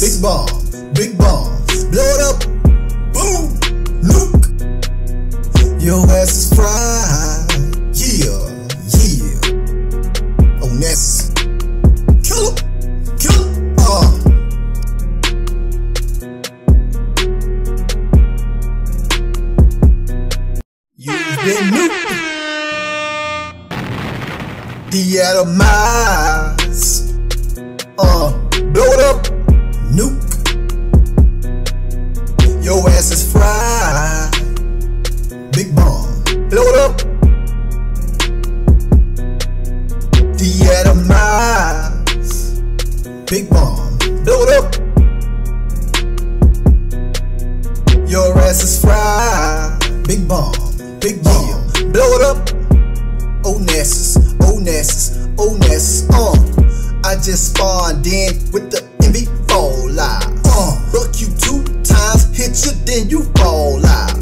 big bomb, big bomb. Blow it up, boom, nuke. Your ass is fried, yeah, yeah. Oh, Ness, kill him, kill him, You've been nuked. Deatomize. Blow it up, nuke. Your ass is fried. Big bomb, blow it up. Deatomize. Big bomb, blow it up. Your ass is fried. Big bomb, big bomb, blow it up. Oh Nessus, oh Nessus, oh Nessus. I just spawned in with the MV4 live. Buck you 2 times, hit you, then you fall out.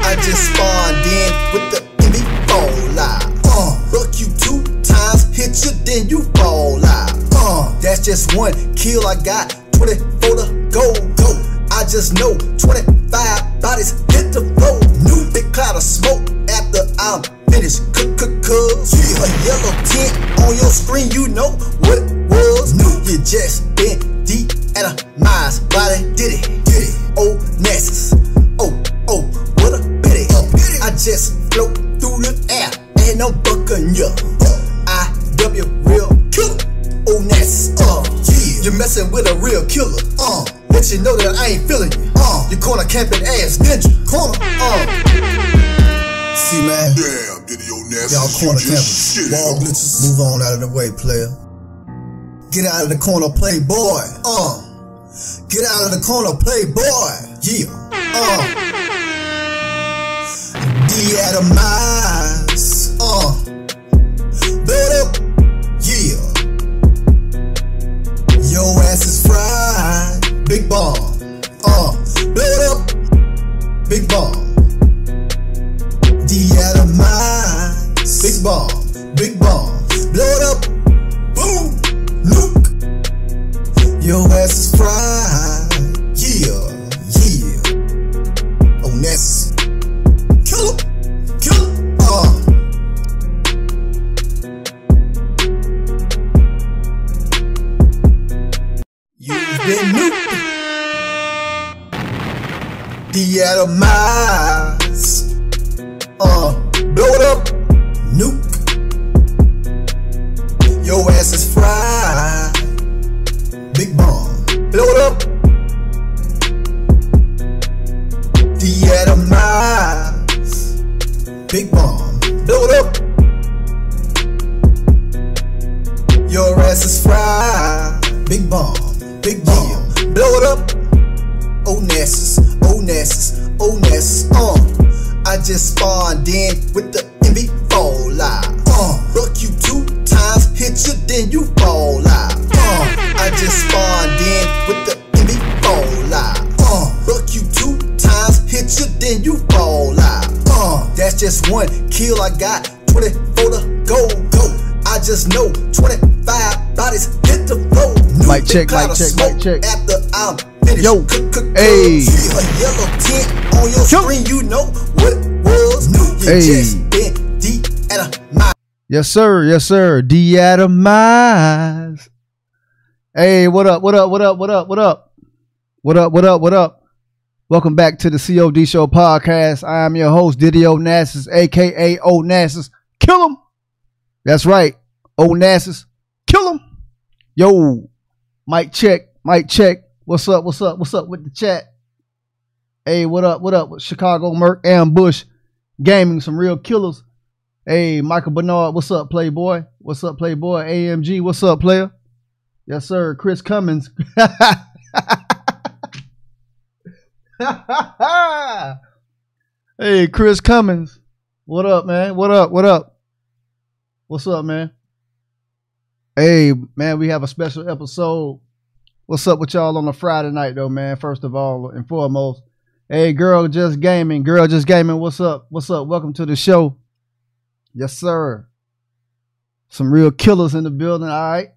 I just spawned in with the MV4 live. Buck you 2 times, hit you, then you fall out. That's just 1 kill, I got 24 to go. I just know 25 bodies hit the floor. New big cloud of smoke after I'm finished. Cause a yellow tint on your screen, you know what it was. You just been deatomized, body did it. Oh Nessus, oh what a bitty. I just float through the air and I'm bucking ya. IW real killer. Oh Nessus, you're messing with a real killer. Let you know that I ain't feeling you. You corner camping ass ninja. Corner, See man, damn, Video Nasty. y'all corner campers, wall glitches. Move on out of the way, player. Get out of the corner, playboy. Get out of the corner, playboy. Yeah. Deatomize. Blow it up. Yeah. Your ass is fried. Big bomb. Blow it up. Big bomb. Deatomize. Big bomb. Big bomb. Blow it up. Boom. Nuke. Your ass is fried. Yeah. Yeah. Oh, Ness. Kill him. Kill him. You've been nuked. Deatomize. Blow it up. Nuke. Your ass is fried. Big bomb. Blow it up. Deatomize. Big bomb. Blow it up. Your ass is fried. Big bomb. Big bomb. Blow it up. Oh Nessus, oh Nessus, oh Nessus. I just spawned in with the MV4 live. Buck you 2 times, hit you, then you fall out. I just spawned in with the MV4 live. Buck you 2 times, hit you, then you fall out. That's just 1 kill, I got 24 to go. I just know 25 bodies hit the floor. Mic check, mic check, mic check. After I'm finished. Yo, hey. A yellow tint on your screen, you know what it was. You just been deatomized. Yes sir, yes sir. Deatomize. Hey, what up, what up, what up, what up, what up? What up, what up, what up? Welcome back to the COD Show podcast. I am your host, Didio Nassus, aka O Nassus. Kill him. That's right. O Nassus. Kill him. Yo, mic check, mic check. What's up, what's up, what's up with the chat? Hey, what up, what up with Chicago Merc, Ambush Gaming, some real killers. Hey, Michael Bernard, what's up, Playboy? What's up, Playboy? AMG, what's up, player? Yes, sir. Chris Cummins. Hey, Chris Cummins. What up, man? What up? What up? What's up, man? Hey, man, we have a special episode. What's up with y'all on a Friday night, though, man? First of all and foremost. Hey, Girl Just Gaming. Girl Just Gaming, what's up? What's up? Welcome to the show. Yes, sir. Some real killers in the building, all right?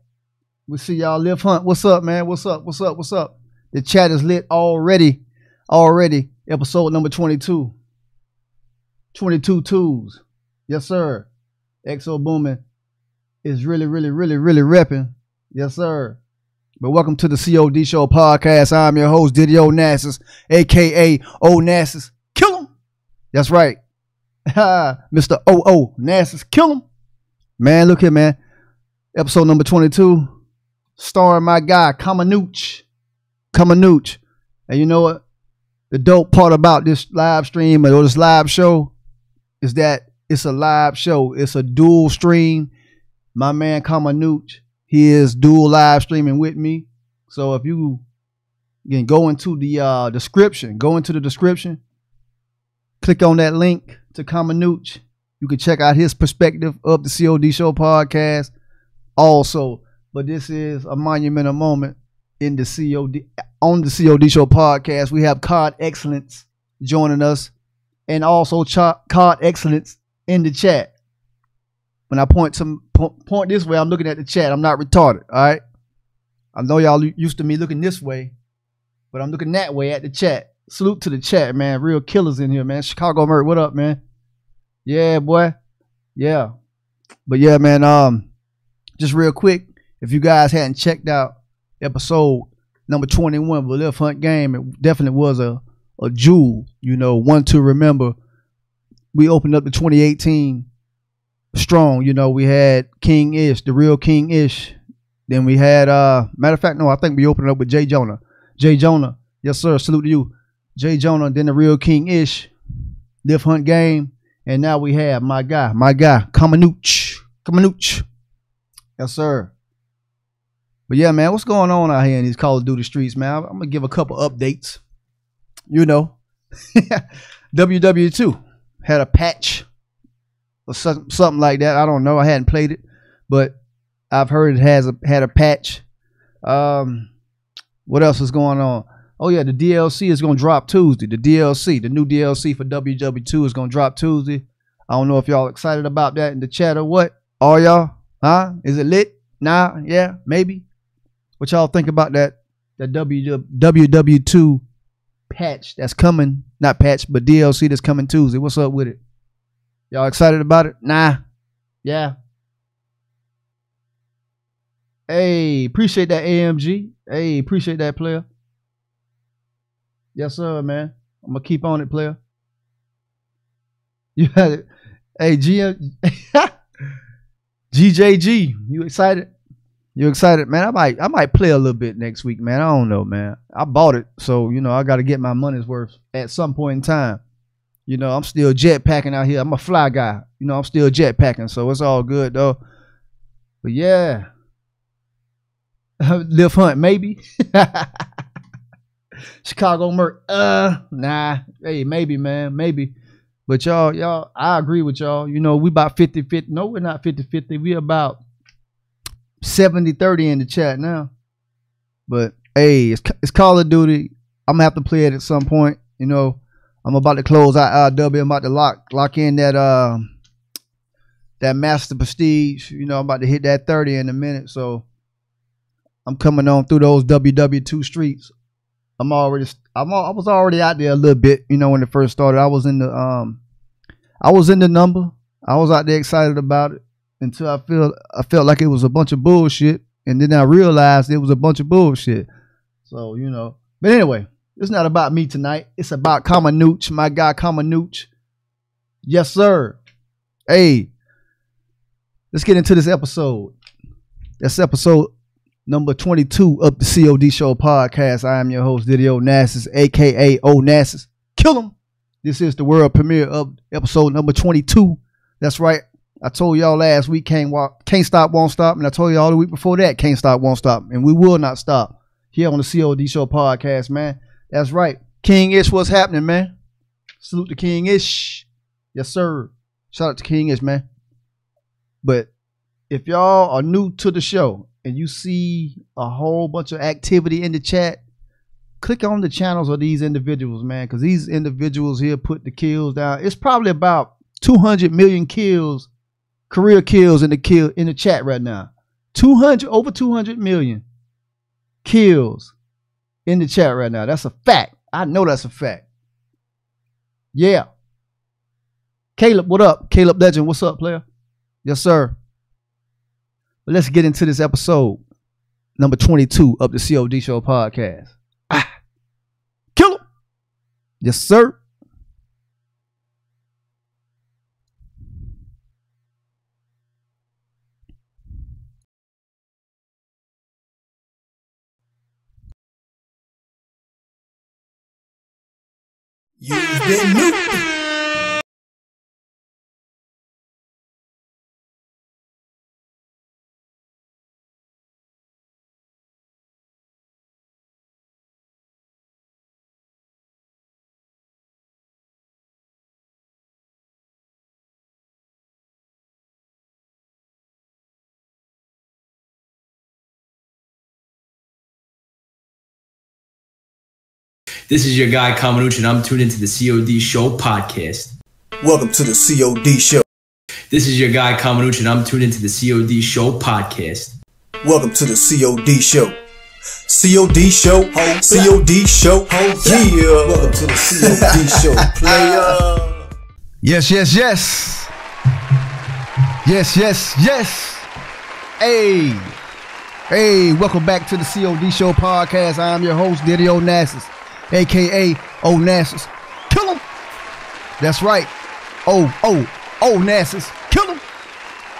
We see y'all Live Hunt. What's up, man? What's up? What's up? What's up? The chat is lit already. Episode number 22. 22 twos. Yes, sir. XO Booming is really repping. Yes, sir. But welcome to the COD Show podcast. I'm your host, Didio Nassus, aka O Nassus. Kill him. That's right. Mr. O Nassus. Kill him. Man, look here, man. Episode number 22. Starring my guy, KAMANUCH. And you know what? The dope part about this live stream or this live show is that it's a live show. It's a dual stream. My man KAMANUCH, he is dual live streaming with me. So if you can go into the description, click on that link to KAMANUCH. You can check out his perspective of the COD Show podcast also. But this is a monumental moment in the COD, on the COD Show podcast. We have COD Excellence joining us, and also COD Excellence in the chat. When I point this way, I'm looking at the chat. I'm not retarded, all right? I know y'all used to me looking this way, but I'm looking that way at the chat. Salute to the chat, man. Real killers in here, man. Chicago Merc, what up, man? Yeah, boy. Yeah. But yeah, man, just real quick, if you guys hadn't checked out episode number 21 of the Lift Hunt game, it definitely was a jewel, you know, one to remember. We opened up the 2018 strong, you know. We had King Ish, the real King Ish. Then we had matter of fact, no, I think we opened up with Jay Jonah. Yes, sir. Salute to you. Jay Jonah, then the real King Ish, Lift Hunt game. And now we have my guy, KAMANUCH. Yes, sir. But yeah, man, what's going on out here in these Call of Duty streets, man? I'm gonna give a couple updates. You know, WW2 had a patch or something like that. I don't know. I hadn't played it, but I've heard it had a patch. What else is going on? Oh yeah, the DLC is gonna drop Tuesday. The new DLC for WW2 is gonna drop Tuesday. I don't know if y'all excited about that in the chat or what. Are y'all? Huh? Is it lit? Nah? Yeah? Maybe? What y'all think about that WW2 patch that's coming? Not patch, but DLC that's coming Tuesday. What's up with it? Y'all excited about it? Nah? Yeah? Hey, appreciate that AMG. Hey, appreciate that, player. Yes, sir, man. I'm going to keep on it, player. You had it. Hey, GJG, you excited? You excited, man? I might play a little bit next week, man. I don't know, man. I bought it, so you know I got to get my money's worth at some point in time. You know, I'm still jetpacking out here. I'm a fly guy. You know, I'm still jetpacking, so it's all good though. But yeah, Lift Hunt maybe. Chicago Merc, nah. Hey, maybe, man, maybe. But y'all, I agree with y'all. You know, we about 50-50. No, we're not 50-50. We about 70-30 in the chat now. But hey, it's Call of Duty. I'm gonna have to play it at some point. You know, I'm about to close out RW. I'm about to lock in that Master Prestige. You know, I'm about to hit that 30 in a minute. So I'm coming on through those WW2 streets. I was already out there a little bit, you know, when it first started. I was in the number. I was out there excited about it until I felt like it was a bunch of bullshit, and then I realized it was a bunch of bullshit. So, you know. But anyway, it's not about me tonight. It's about KAMANUCH, my guy KAMANUCH. Yes, sir. Hey, let's get into this episode. That's episode number 22 of the COD Show podcast. I am your host, Didio Nassus, aka O Nassus. Kill him. This is the world premiere of episode number 22. That's right. I told y'all last week, can't stop, won't stop. And I told y'all the week before that, can't stop, won't stop. And we will not stop here on the COD Show podcast, man. That's right. King Ish, what's happening, man? Salute to King Ish. Yes, sir. Shout out to King Ish, man. But if y'all are new to the show and you see a whole bunch of activity in the chat, click on the channels of these individuals, man, because these individuals here put the kills down. It's probably about 200 million kills, career kills in the chat right now. Over 200 million kills in the chat right now. That's a fact. I know that's a fact. Yeah. Caleb, what up? Caleb Legend, what's up, player? Yes, sir. But let's get into this episode, number 22 of the COD Show podcast. Kill him. Yes, sir. You've been moved. This is your guy KAMANUCH, and I'm tuned into the COD Show podcast. Welcome to the COD Show. This is your guy KAMANUCH, and I'm tuned into the COD Show podcast. Welcome to the COD Show. COD Show, ho, COD Show, ho, yeah. Welcome to the COD Show, player. Yes, yes, yes. Yes, yes, yes. Hey. Hey, welcome back to the COD Show podcast. I'm your host, Diddy Onassis, a.k.a. Onassis. Kill him. That's right. Onassis. Kill him.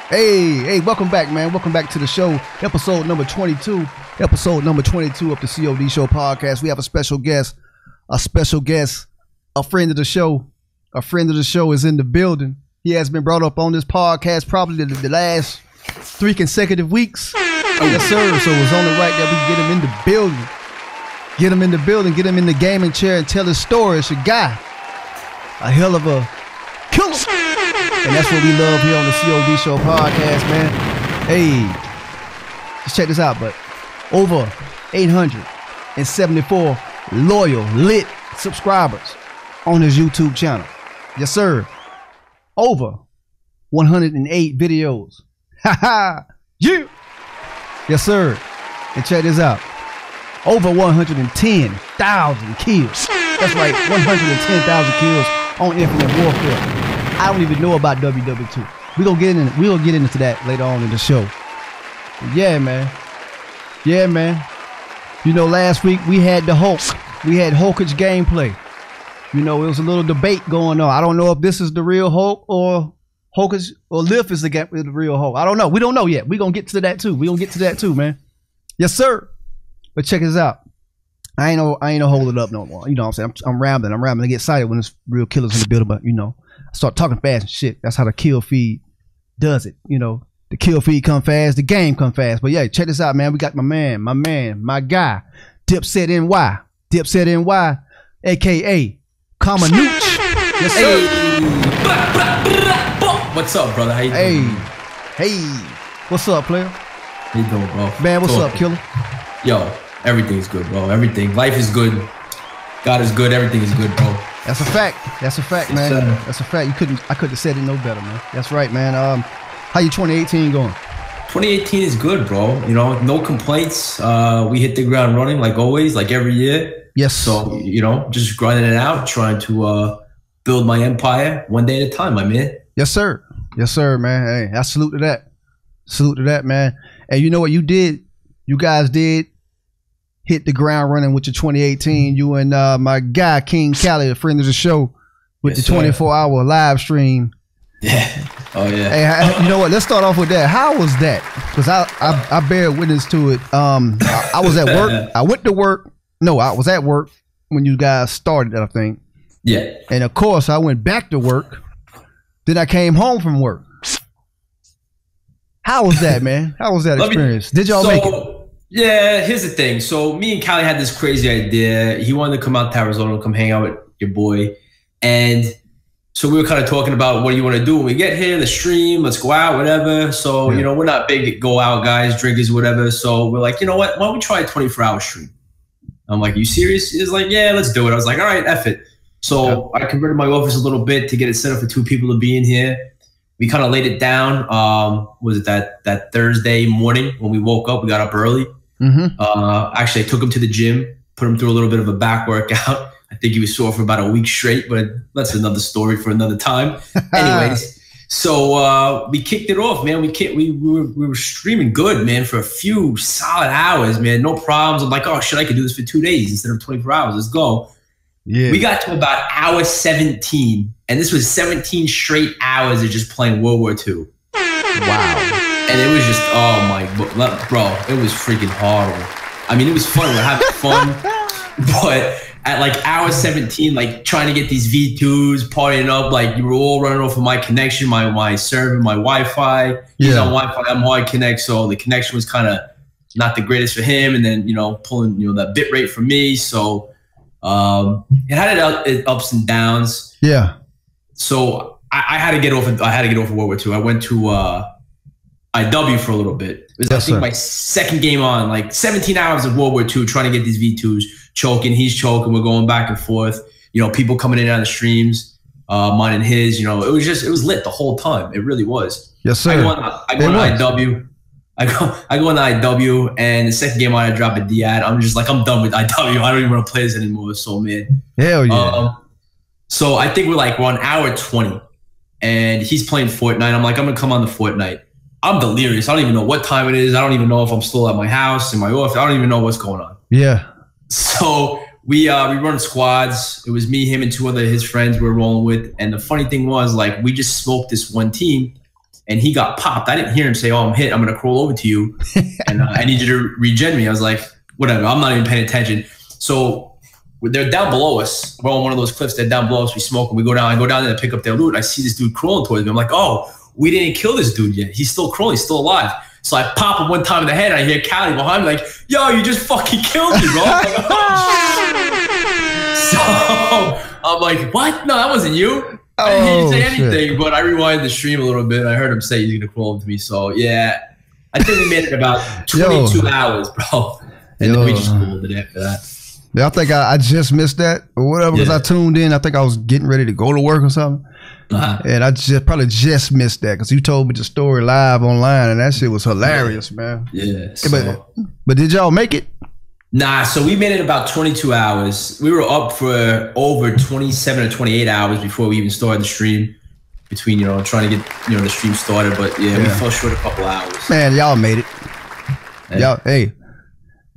Hey, welcome back, man. Welcome back to the show. Episode number 22. Episode number 22 of the COD Show podcast. We have a special guest. A friend of the show. A friend of the show is in the building. He has been brought up on this podcast probably the last 3 consecutive weeks. Yes, sir. So it's only right that we get him in the building. Get him in the building, get him in the gaming chair and tell his story. It's a guy. A hell of a killer. And that's what we love here on the COD Show podcast, man. Hey, just check this out, but over 874 loyal, lit subscribers on his YouTube channel. Yes, sir. Over 108 videos. Ha. Yeah. Yes, sir. And check this out. Over 110,000 kills. That's right, 110,000 kills on Infinite Warfare. I don't even know about WW2. We'll get into that later on in the show. But yeah, man. Yeah, man. You know, last week we had the Hulk. We had Hulkage gameplay. You know, it was a little debate going on. I don't know if this is the real Hulk or Hulkage or Lift is the real Hulk. I don't know. We don't know yet. We're going to get to that too. Man. Yes, sir. But check this out. I ain't no hold it up no more. You know what I'm saying? I'm rambling. I get excited when there's real killers in the building, but you know, I start talking fast and shit. That's how the kill feed does it. You know, the kill feed come fast, the game come fast. But yeah, check this out, man. We got my guy, Dipset NY, aka KAMANUCH. Yes, sir. What's up, brother? How you doing? Hey. What's up, player? How you doing, bro? Man, what's up, killer? Yo, everything's good, bro. Everything. Life is good. God is good. Everything is good, bro. That's a fact. That's a fact, man. That's a fact. I couldn't have said it no better, man. That's right, man. How your 2018 going? 2018 is good, bro. You know, no complaints. We hit the ground running like always, like every year. Yes. So, you know, just grinding it out, trying to build my empire one day at a time, my man. Yes, sir. Yes, sir, man. Hey, I salute to that. Salute to that, man. And you know what you did? You guys did hit the ground running with your 2018. You and my guy, King Cali, a friend of the show, with the 24-hour live stream. Yeah. Oh, yeah. Hey, you know what? Let's start off with that. How was that? Because I bear witness to it. I was at work. I went to work. No, I was at work when you guys started, I think. Yeah. And of course, I went back to work. Then I came home from work. How was that, man? How was that experience? Did y'all make it? Yeah, here's the thing. So me and Callie had this crazy idea. He wanted to come out to Arizona and come hang out with your boy. And so we were kind of talking about what do you want to do when we get here, the stream, let's go out, whatever. So, you know, we're not big go out guys, drinkers, whatever. So we're like, you know what? Why don't we try a 24-hour stream? I'm like, you serious? He's like, yeah, let's do it. I was like, all right, F it. So I converted my office a little bit to get it set up for 2 people to be in here. We kind of laid it down. Was it that Thursday morning when we woke up? We got up early. Actually, I took him to the gym, put him through a little bit of a back workout. I think he was sore for about a week straight, but that's another story for another time. Anyways, so we kicked it off, man. We were streaming good, man, for a few solid hours, man. No problems. I'm like, oh shit, I could do this for 2 days instead of 24 hours. Let's go. Yeah. We got to about hour 17, and this was 17 straight hours of just playing World War II. Wow. And it was just, oh my, bro, it was freaking horrible. I mean, it was fun. We're having fun, but at like hour 17, like trying to get these V2s, partying up, like you were all running off of my connection, my server, my Wi-Fi. He's on Wi-Fi, I'm hard connect, so the connection was kind of not the greatest for him, and then pulling that bit rate for me. So it had its ups and downs. Yeah. So I had to get off. I had to get off of World War II. I went to IW for a little bit. It was, I think, my second game on, like 17 hours of World War II, trying to get these V2s, choking. He's choking. We're going back and forth. People coming in and out of the streams, mine and his. It was lit the whole time. It really was. Yes, sir. I go on IW. I go on the IW, and the second game I drop a D-ad. I'm just like, I'm done with IW. I don't even want to play this anymore. So, man. Hell yeah. So I think we're on hour 20, and he's playing Fortnite. I'm like, I'm going to come on the Fortnite. I'm delirious. I don't even know what time it is. I don't even know if I'm still at my house, in my office. I don't even know what's going on. Yeah. So we run squads. It was me, him, and two other his friends we were rolling with. And the funny thing was, we just smoked this one team, and he got popped. I didn't hear him say, "Oh, I'm hit. I'm gonna crawl over to you, and I need you to regen me." I was like, "Whatever. I'm not even paying attention." So they're down below us. We're on one of those cliffs. They're down below us. We smoke, and we go down. I go down there to pick up their loot. I see this dude crawling towards me. I'm like, "Oh, we didn't kill this dude yet. He's still crawling. He's still alive." So I pop him one time in the head, and I hear Callie behind me like, "Yo, you just fucking killed me, bro." I'm like, oh. So I'm like, "What? No, that wasn't you." I didn't say anything, but I rewinded the stream a little bit. I heard him say he's gonna crawl up to me. So yeah, I think we made it about 22 hours, bro. And then we just cooled it after that. Yeah, I think I just missed that or whatever because I tuned in. I think I was getting ready to go to work or something. And I probably just missed that because you told me the story live online, and that shit was hilarious, man. Yeah. But did y'all make it? Nah, so we made it about 22 hours. We were up for over 27 or 28 hours before we even started the stream. Between trying to get the stream started, but we fell short a couple hours. Man, y'all made it. Y'all, hey,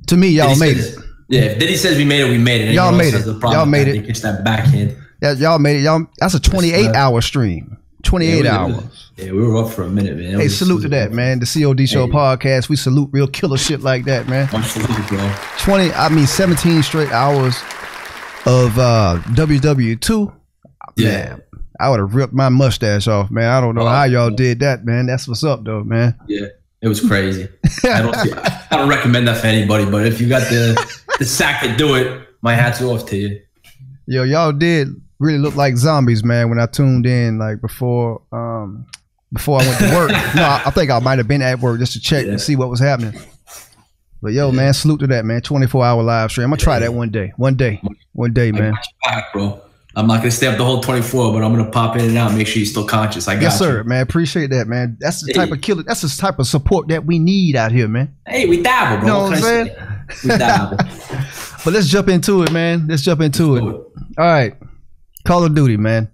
to me, y'all made it. Yeah, if Diddy says we made it, we made it. Y'all made it. Y'all made it. It's that backhand. Yeah, y'all made it. That's a 28-hour stream. 28 hours. Yeah, we were up for a minute, man. Hey, salute to that, man. The COD Show podcast. We salute real killer shit like that, man. Salute, bro. 17 straight hours of WW2. Yeah. Man, I would have ripped my mustache off, man. I don't know how y'all did that, man. That's what's up, though, man. Yeah, it was crazy. I don't recommend that for anybody, but if you got the sack to do it, my hat's off to you. Yo, y'all did really look like zombies, man, when I tuned in before I went to work. No, I think I might have been at work just to check and see what was happening. But yo, man, salute to that, man. 24-hour live stream. I'm gonna try that one day, man. Back, bro. I'm not gonna stay up the whole 24, but I'm gonna pop in and out, make sure you're still conscious. I got Yes, sir, man. Appreciate that, man. That's the type of killer. That's the type of support that we need out here, man. Hey, we dabble, bro. You know what I'm saying? We dabble. But let's jump into it, man. Let's jump into it. All right. Call of Duty, man.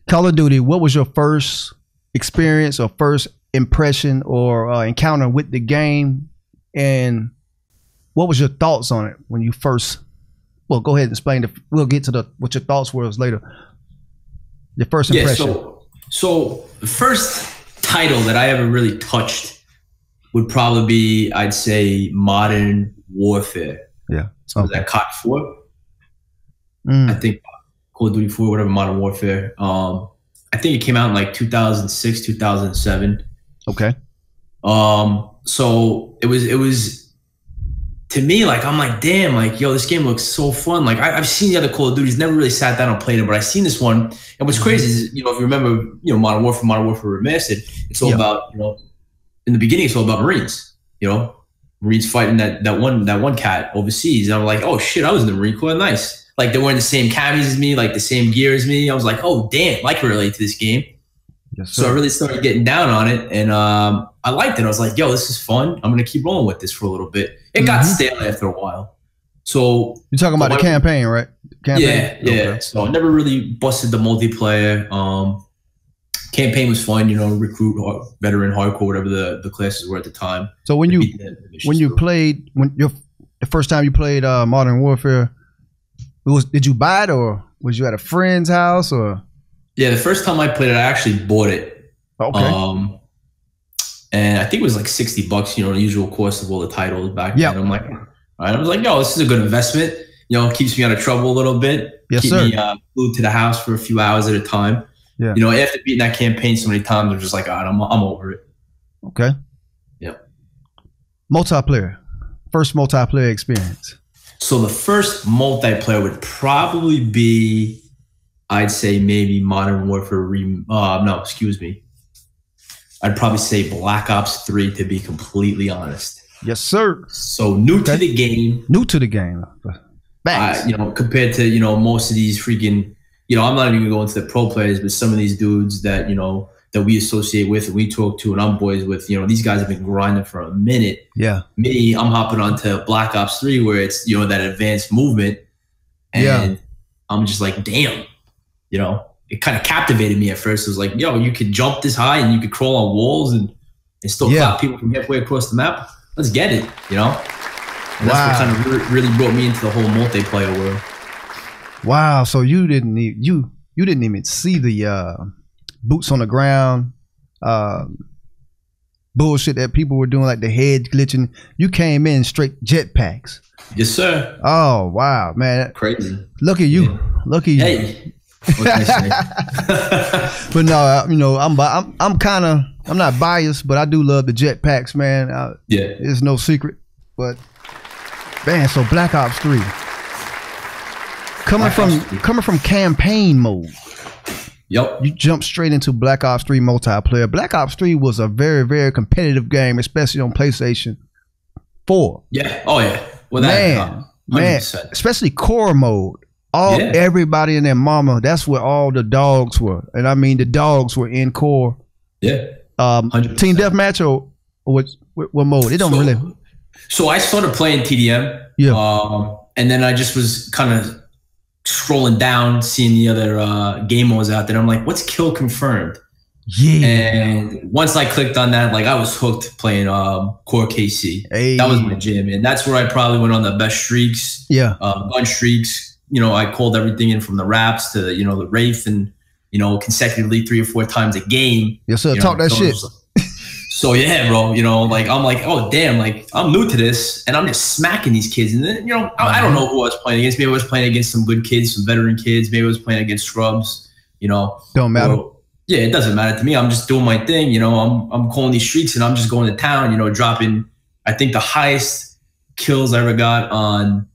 Call of Duty, what was your first experience or first impression or encounter with the game? And what was your thoughts on it when you first... Well, go ahead and explain it. We'll get to what your thoughts were later. Your first impression. Yeah, so the first title that I ever really touched would probably be, I'd say, Modern Warfare. Yeah. So was that COD 4? I think Call of Duty 4, whatever, Modern Warfare. I think it came out in 2006, 2007. Okay. So it was to me, I'm like, damn, yo, this game looks so fun. I've seen the other Call of Duties, never really sat down and played it, but I've seen this one. And what's crazy is, if you remember, Modern Warfare Remastered, it's all about, in the beginning, it's all about Marines, Marines fighting that one cat overseas. And I'm like, oh shit, I was in the Marine Corps, nice. They're wearing the same camis as me, the same gear as me. I was like, oh damn, I can relate to this game. Yes, so I really started getting down on it, and I liked it. I was like, yo, this is fun. I'm gonna keep rolling with this for a little bit. It got stale after a while. So you're talking about the campaign, right? Campaign? Yeah. Okay. So I never really busted the multiplayer. Campaign was fun, you know, recruit, veteran, hardcore, whatever the classes were at the time. So when you played, the first time you played Modern Warfare, did you buy it or was you at a friend's house or? Yeah, the first time I played it, I actually bought it. Okay. And I think it was like $60, you know, the usual cost of all the titles back then. I'm like, all right. I was like, yo, this is a good investment. You know, keeps me out of trouble a little bit. Yes, Keep sir. me glued to the house for a few hours at a time. Yeah. You know, after beating that campaign so many times, I'm just like, all right, I'm over it. Okay. Yep. Multiplayer. First multiplayer experience. So the first multiplayer would probably be, I'd say maybe Modern Warfare. No, excuse me. I'd probably say Black Ops 3 to be completely honest. Yes, sir. So new to the game. New to the game. You know, compared to, you know, most of these freaking, you know, I'm not even going to the pro players, but some of these dudes that, you know, that we associate with and we talk to and I'm boys with, you know, these guys have been grinding for a minute. Yeah. Me, I'm hopping onto Black Ops 3 where it's, you know, that advanced movement. And I'm just like, damn, you know, it kind of captivated me at first. It was like, yo, you could jump this high and you could crawl on walls and still clap people from halfway across the map. Let's get it, you know? And that's what kind of really brought me into the whole multiplayer world. Wow. So you didn't even see the boots on the ground bullshit that people were doing, like the head glitching. You came in straight jetpacks. Yes, sir. Oh wow, man. Crazy. Look at you. Yeah. Look at you. Hey. What can I say? But no, you know, I'm not biased, but I do love the jetpacks, man. It's no secret. But man, so Black Ops 3 coming from campaign mode. Yep. You jump straight into Black Ops 3 multiplayer. Black Ops 3 was a very, very competitive game, especially on PlayStation 4. Yeah. Oh yeah. Well, man, especially core mode. Everybody and their mama, that's where all the dogs were. And I mean, the dogs were in core. Yeah. 100%. Team deathmatch or what mode? It don't really. So I started playing TDM. Yeah. And then I just was kind of scrolling down, seeing the other game modes out there. I'm like, what's kill confirmed? Yeah. And once I clicked on that, like I was hooked playing Core KC. Hey. That was my jam, and that's where I probably went on the best streaks. Yeah. Gun streaks. You know, I called everything in from the Raps to, you know, the Wraith, and, you know, consecutively 3 or 4 times a game. Yes, sir. You know, talk that shit. So yeah, bro, you know, like I'm like, oh damn, like I'm new to this and I'm just smacking these kids. And then, you know, I don't know who I was playing against. Maybe I was playing against some good kids, some veteran kids. Maybe I was playing against scrubs, you know. Don't matter. Yeah, it doesn't matter to me. I'm just doing my thing, you know. I'm calling these streaks and I'm just going to town, you know, dropping, I think the highest kills I ever got on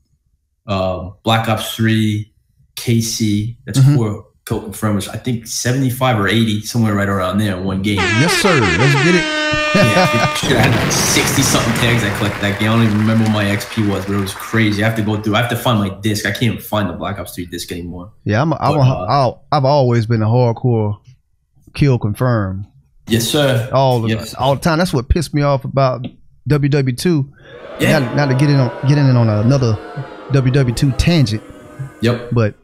Black Ops 3 KC, that's core kill confirmed, which I think 75 or 80, somewhere right around there in one game. Yes, sir. Let's get it. Shit, I had like 60 something tags I collected that game. I don't even remember what my XP was, but it was crazy. I have to find my disc. I can't even find the Black Ops 3 disc anymore. Yeah, I've always been a hardcore kill confirm. Yes, sir. All the time. That's what pissed me off about WW2. Yeah. Not to get in on another WW2 tangent. Yep. But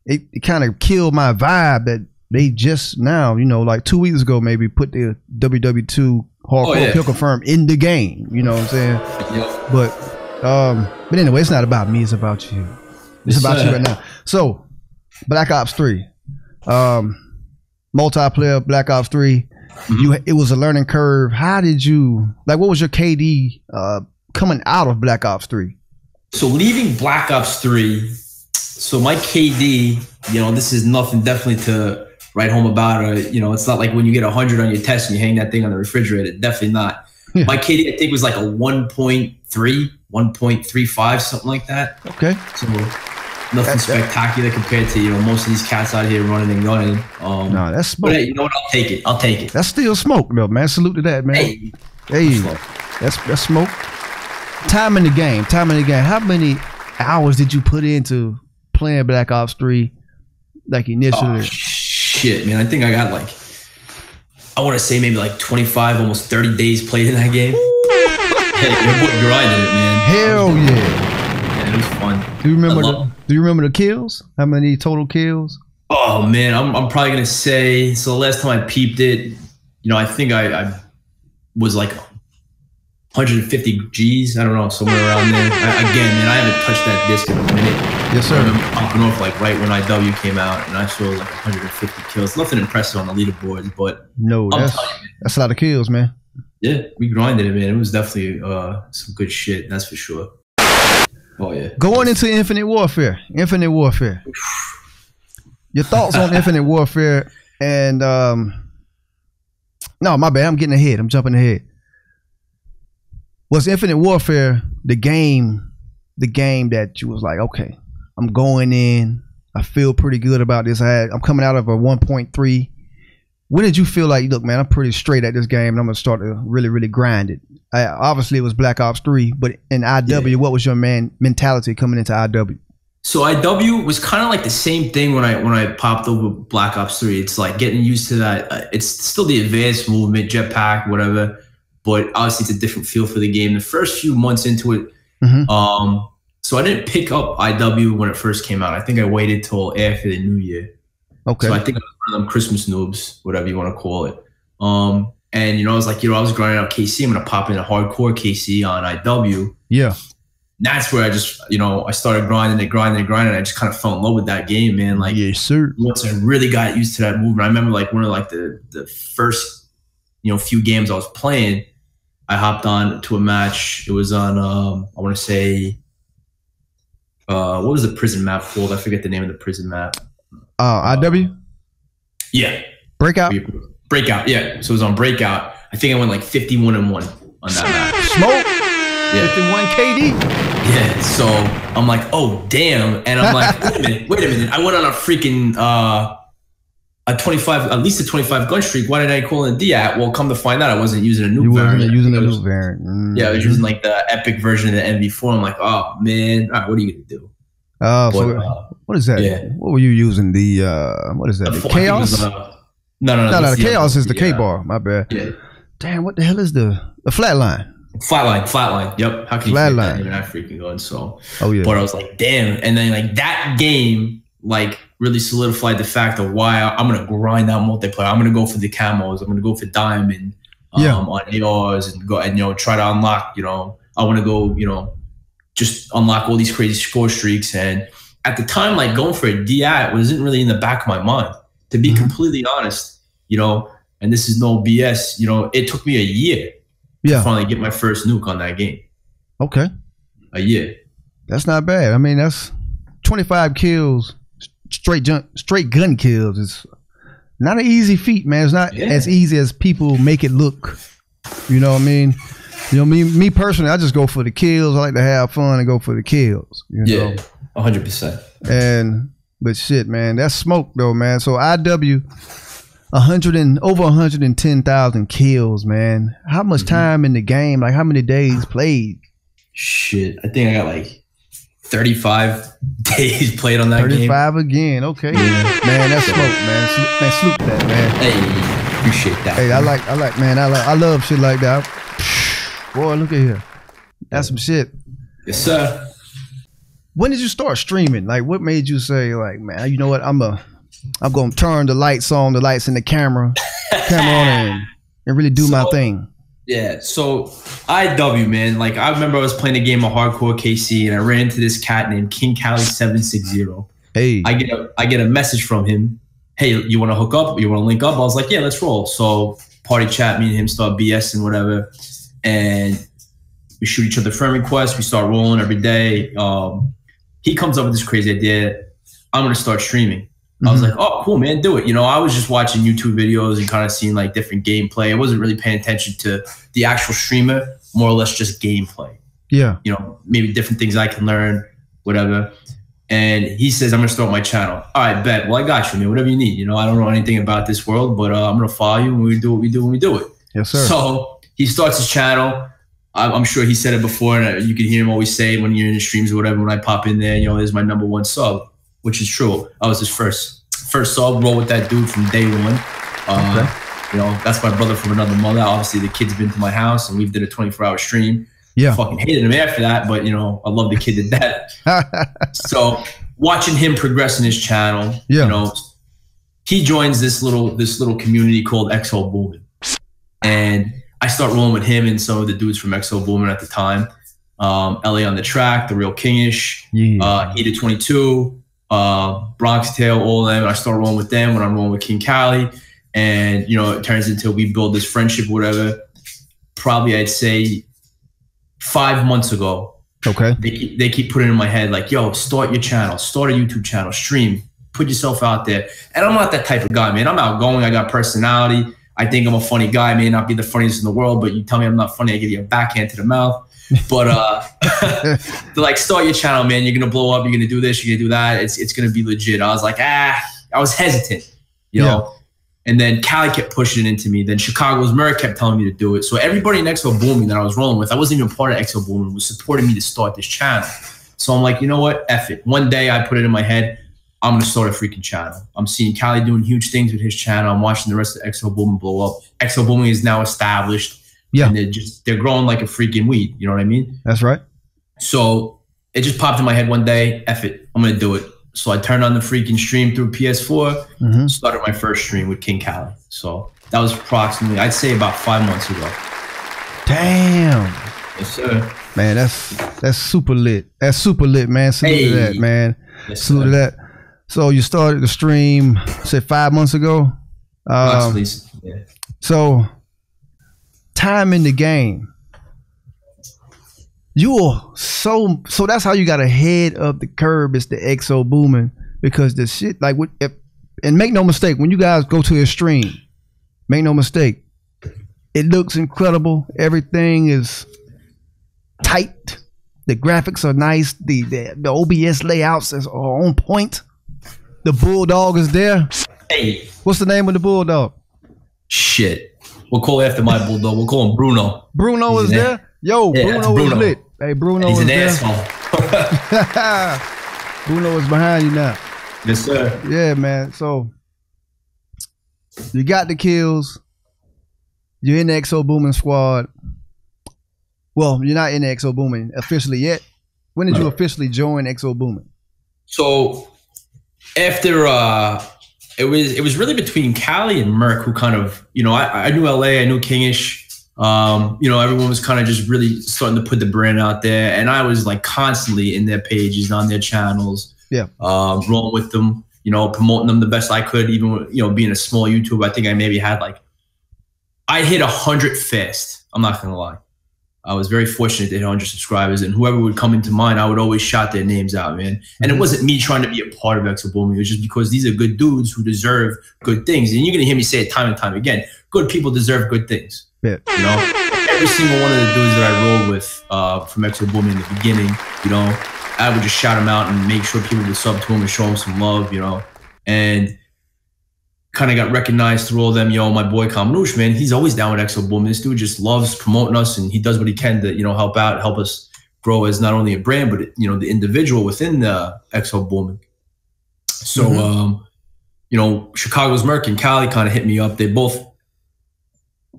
it kind of killed my vibe that they just now, you know, like 2 weeks ago maybe put the WW2 hardcore kill confirm in the game. You know what I'm saying? Yep. But anyway, it's not about me. It's about you. It's about you right now. So, Black Ops 3, multiplayer Black Ops 3. It was a learning curve. How did you what was your KD coming out of Black Ops 3? So leaving Black Ops 3. So my KD, you know, this is nothing definitely to write home about, or, you know, it's not like when you get 100 on your test and you hang that thing on the refrigerator. Definitely not. Yeah. My KD, I think, was like a 1.3, 1.35, something like that. Okay. So nothing spectacular compared to, you know, most of these cats out here running and gunning. No, that's smoke. But hey, you know what? I'll take it. That's still smoke, though, man. Salute to that, man. Hey, that's smoke. Time in the game. How many hours did you put into playing Black Ops 3, like initially? Oh, shit, man. I think I got like, I want to say maybe like 25, almost 30 days played in that game. Hey, your boy grinding it, man. Hell yeah. It was fun. Do you remember the kills? How many total kills? Oh man, I'm probably gonna say, so the last time I peeped it, I think I was like 150 G's. I don't know, somewhere around there. Again, man, I haven't touched that disc in a minute. Yes, sir. I remember popping off like right when IW came out, and I saw like 150 kills. Nothing impressive on the leaderboards, but no, that's a lot of kills, man. Yeah, we grinded it, man. It was definitely some good shit, that's for sure. Oh yeah. Going into Infinite Warfare. Your thoughts on Infinite Warfare? And no, my bad. I'm getting ahead. I'm jumping ahead. Was Infinite Warfare the game that you was like, okay, I'm going in, I feel pretty good about this. I'm coming out of a 1.3. When did you feel like, look, man, I'm pretty straight at this game and I'm gonna start to really, really grind it? Obviously, it was Black Ops 3, but in IW, what was your mentality coming into IW? So IW was kind of like the same thing when I popped over Black Ops 3. It's like getting used to that. It's still the advanced movement, jetpack, whatever, but obviously it's a different feel for the game. The first few months into it, so I didn't pick up IW when it first came out. I think I waited till after the New Year. Okay. So I think I was one of them Christmas noobs, whatever you want to call it. And I was like, I was grinding out KC. I'm gonna pop in a hardcore KC on IW. Yeah. And that's where I just, I started grinding. I just kind of fell in love with that game, man. Like, yes, sir. Once I really got used to that movement, I remember like one of like the first, few games I was playing, I hopped on to a match. It was on, I want to say, what was the prison map called? I forget the name of the prison map. IW? Yeah. Breakout? Breakout, yeah. So it was on Breakout. I think I went like 51-1 on that map. Smoke? Yeah. 51 KD? Yeah, so I'm like, oh, damn. And I'm like, wait a minute. I went on a freaking, at least a 25 gun streak. Why did I call it a DAT? Well, come to find out, I wasn't using a new variant. You wasn't using a new variant. Yeah, I was using like the epic version of the MV4. I'm like, oh, man, all right, what are you going to do? What is that? Yeah. What were you using? What is that? The Chaos? No. The Chaos is the K-bar. My bad. Yeah. Damn, what the hell is the Flatline? Flatline. Yep. How can you forget that? Even that freaking gun. So. Oh yeah. But I was like, damn. And then like that game, like really solidified the fact of why I'm gonna grind out multiplayer. I'm gonna go for the camos. I'm gonna go for diamond. On ARs and go and try to unlock. I want to go. Just unlock all these crazy score streaks. And at the time, like going for a DI wasn't really in the back of my mind, to be completely honest, and this is no BS, it took me a year to finally get my first nuke on that game. Okay. A year. That's not bad. I mean, that's 25 kills, straight gun kills. It's not an easy feat, man. It's not as easy as people make it look. You know what I mean? Me personally, I just go for the kills. I like to have fun and go for the kills. Yeah, 100%. But shit, man, that's smoke though, man. So IW, over 110,000 kills, man. How much time in the game? Like how many days played? Shit, I think I got like 35 days played on that 35 again. Okay, man, that's smoke, man. Salute that, man. Hey, appreciate that. Hey, I love shit like that. Boy, look at here. That's some shit. Yes, sir. When did you start streaming? Like, what made you say, like, man, you know what? I'm gonna turn the lights on, the lights in the camera on, and really do my thing. Yeah. So IW, man. Like, I remember I was playing a game of hardcore KC, and I ran into this cat named King Cali 760. Hey. I get a message from him. Hey, you want to hook up? You want to link up? I was like, yeah, let's roll. So party chat, me and him start BSing, whatever. And we shoot each other friend requests. We start rolling every day. He comes up with this crazy idea. I'm going to start streaming. I was like, oh, cool, man, do it. I was just watching YouTube videos and kind of seeing like different gameplay. I wasn't really paying attention to the actual streamer, more or less just gameplay. Yeah. Maybe different things I can learn, whatever. And he says, I'm going to start my channel. All right, bet. Well, I got you, man. Whatever you need. I don't know anything about this world, but I'm going to follow you and we do what we do when we do it. Yes, sir. So he starts his channel. I'm sure he said it before, and you can hear him always say when you're in the streams or whatever, when I pop in there, there's my #1 sub, which is true. I was his first sub, roll with that dude from day one. That's my brother from another mother. Obviously, the kid's been to my house, and we've did a 24-hour stream. Yeah. Fucking hated him after that, but, you know, I love the kid to death. So watching him progress in his channel, yeah. you know, he joins this little community called XO Boomin. And I start rolling with him and some of the dudes from XO Boomin at the time. LA on the Track, The Real Kingish, Heated 22, Bronx Tale, all of them. I start rolling with them when I'm rolling with King Cali. And, you know, it turns into we build this friendship, whatever. Probably I'd say 5 months ago. Okay. They keep putting in my head like, yo, start your channel, start a YouTube channel, stream, put yourself out there. And I'm not that type of guy, man. I'm outgoing. I got personality. I think I'm a funny guy. I may not be the funniest in the world, but you tell me I'm not funny, I give you a backhand to the mouth. But they're like, start your channel, man. You're gonna blow up. You're gonna do this. You're gonna do that. It's gonna be legit. I was like, I was hesitant, you know. And then Cali kept pushing it into me. Then Chicago's Merc kept telling me to do it. So everybody in XO Boomin that I was rolling with, I wasn't even part of XO Boomin, was supporting me to start this channel. So I'm like, you know what? F it. One day I put it in my head, I'm going to start a freaking channel. I'm seeing Cali doing huge things with his channel. I'm watching the rest of XO Boomin blow up. XO Boomin is now established. Yeah. And they're growing like a freaking weed. You know what I mean? That's right. So it just popped in my head one day, F it. I'm going to do it. So I turned on the freaking stream through PS4, started my first stream with King Cali. So that was approximately, I'd say about 5 months ago. Damn. Yes, sir. Man, that's super lit. That's super lit, man. Salute to that, man. Yes, salute to that. So you started the stream, say 5 months ago? Yeah. So time in the game. So that's how you got ahead of the curve. It's the XO Boomin, because the shit, like, and make no mistake, when you guys go to a stream, make no mistake, it looks incredible. Everything is tight. The graphics are nice. The OBS layouts are on point. The bulldog is there. Hey, what's the name of the bulldog? Shit, we'll call it after my bulldog. We'll call him Bruno. Bruno is there. Yo, yeah, Bruno is lit. Hey, Bruno is there. He's an asshole. Bruno is behind you now. Yes, sir. Yeah, man. So you got the kills. You're in the XO Boomin squad. Well, you're not in the XO Boomin officially yet. When did you officially join XO Boomin? So after it was really between Cali and Merc who kind of, you know, I knew LA, I knew Kingish. You know, everyone was kind of just really starting to put the brand out there, and I was like constantly in their pages, on their channels, rolling with them, you know, promoting them the best I could. Even, you know, being a small YouTuber, I think I maybe had I hit 100 fast. I'm not gonna lie, I was very fortunate to hit 100 subscribers, and whoever would come into mind, I would always shout their names out, man. And it wasn't me trying to be a part of XO Boomin. It was just because these are good dudes who deserve good things, and you're gonna hear me say it time and time again. Good people deserve good things. Yeah. You know, every single one of the dudes that I rolled with from XO Boomin in the beginning, you know, I would just shout them out and make sure people would sub to them and show them some love, you know, and kind of got recognized through all of them. You know, my boy KAMANUCH, man, he's always down with XO Boomin. This dude just loves promoting us, and he does what he can to, you know, help out, help us grow as not only a brand, but, you know, the individual within the XO Boomin. So, you know, Chicago's Merc and Cali kind of hit me up. They both,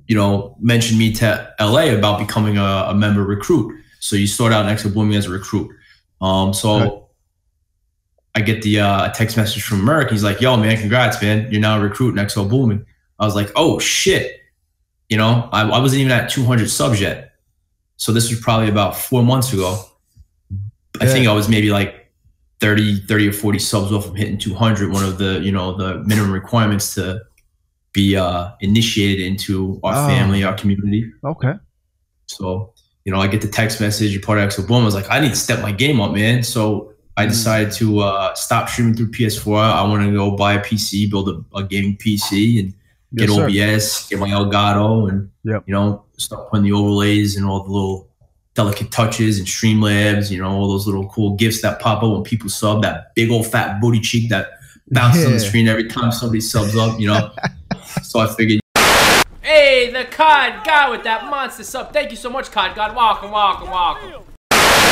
you know, mentioned me to LA about becoming a member recruit. So you start out in XO Boomin as a recruit. So I get the text message from Merc. He's like, yo, man, congrats, man. You're now a recruit in XO Boomin. I was like, oh, shit. You know, I wasn't even at 200 subs yet. So this was probably about 4 months ago. I think I was maybe like 30 or 40 subs off from hitting 200. One of the, you know, the minimum requirements to be initiated into our family, our community. Okay. So, you know, I get the text message, you're part of XO Boomin. I was like, I need to step my game up, man. So I decided to stop streaming through PS4. I want to go buy a PC, build a gaming PC, and get OBS, get my Elgato, and you know, start putting the overlays and all the little delicate touches and Streamlabs, you know, all those little cool gifts that pop up when people sub, that big old fat booty cheek that bounces on the screen every time somebody subs up, you know. So I figured. Hey, the COD guy with that monster sub. Thank you so much, COD God. Welcome, welcome, welcome.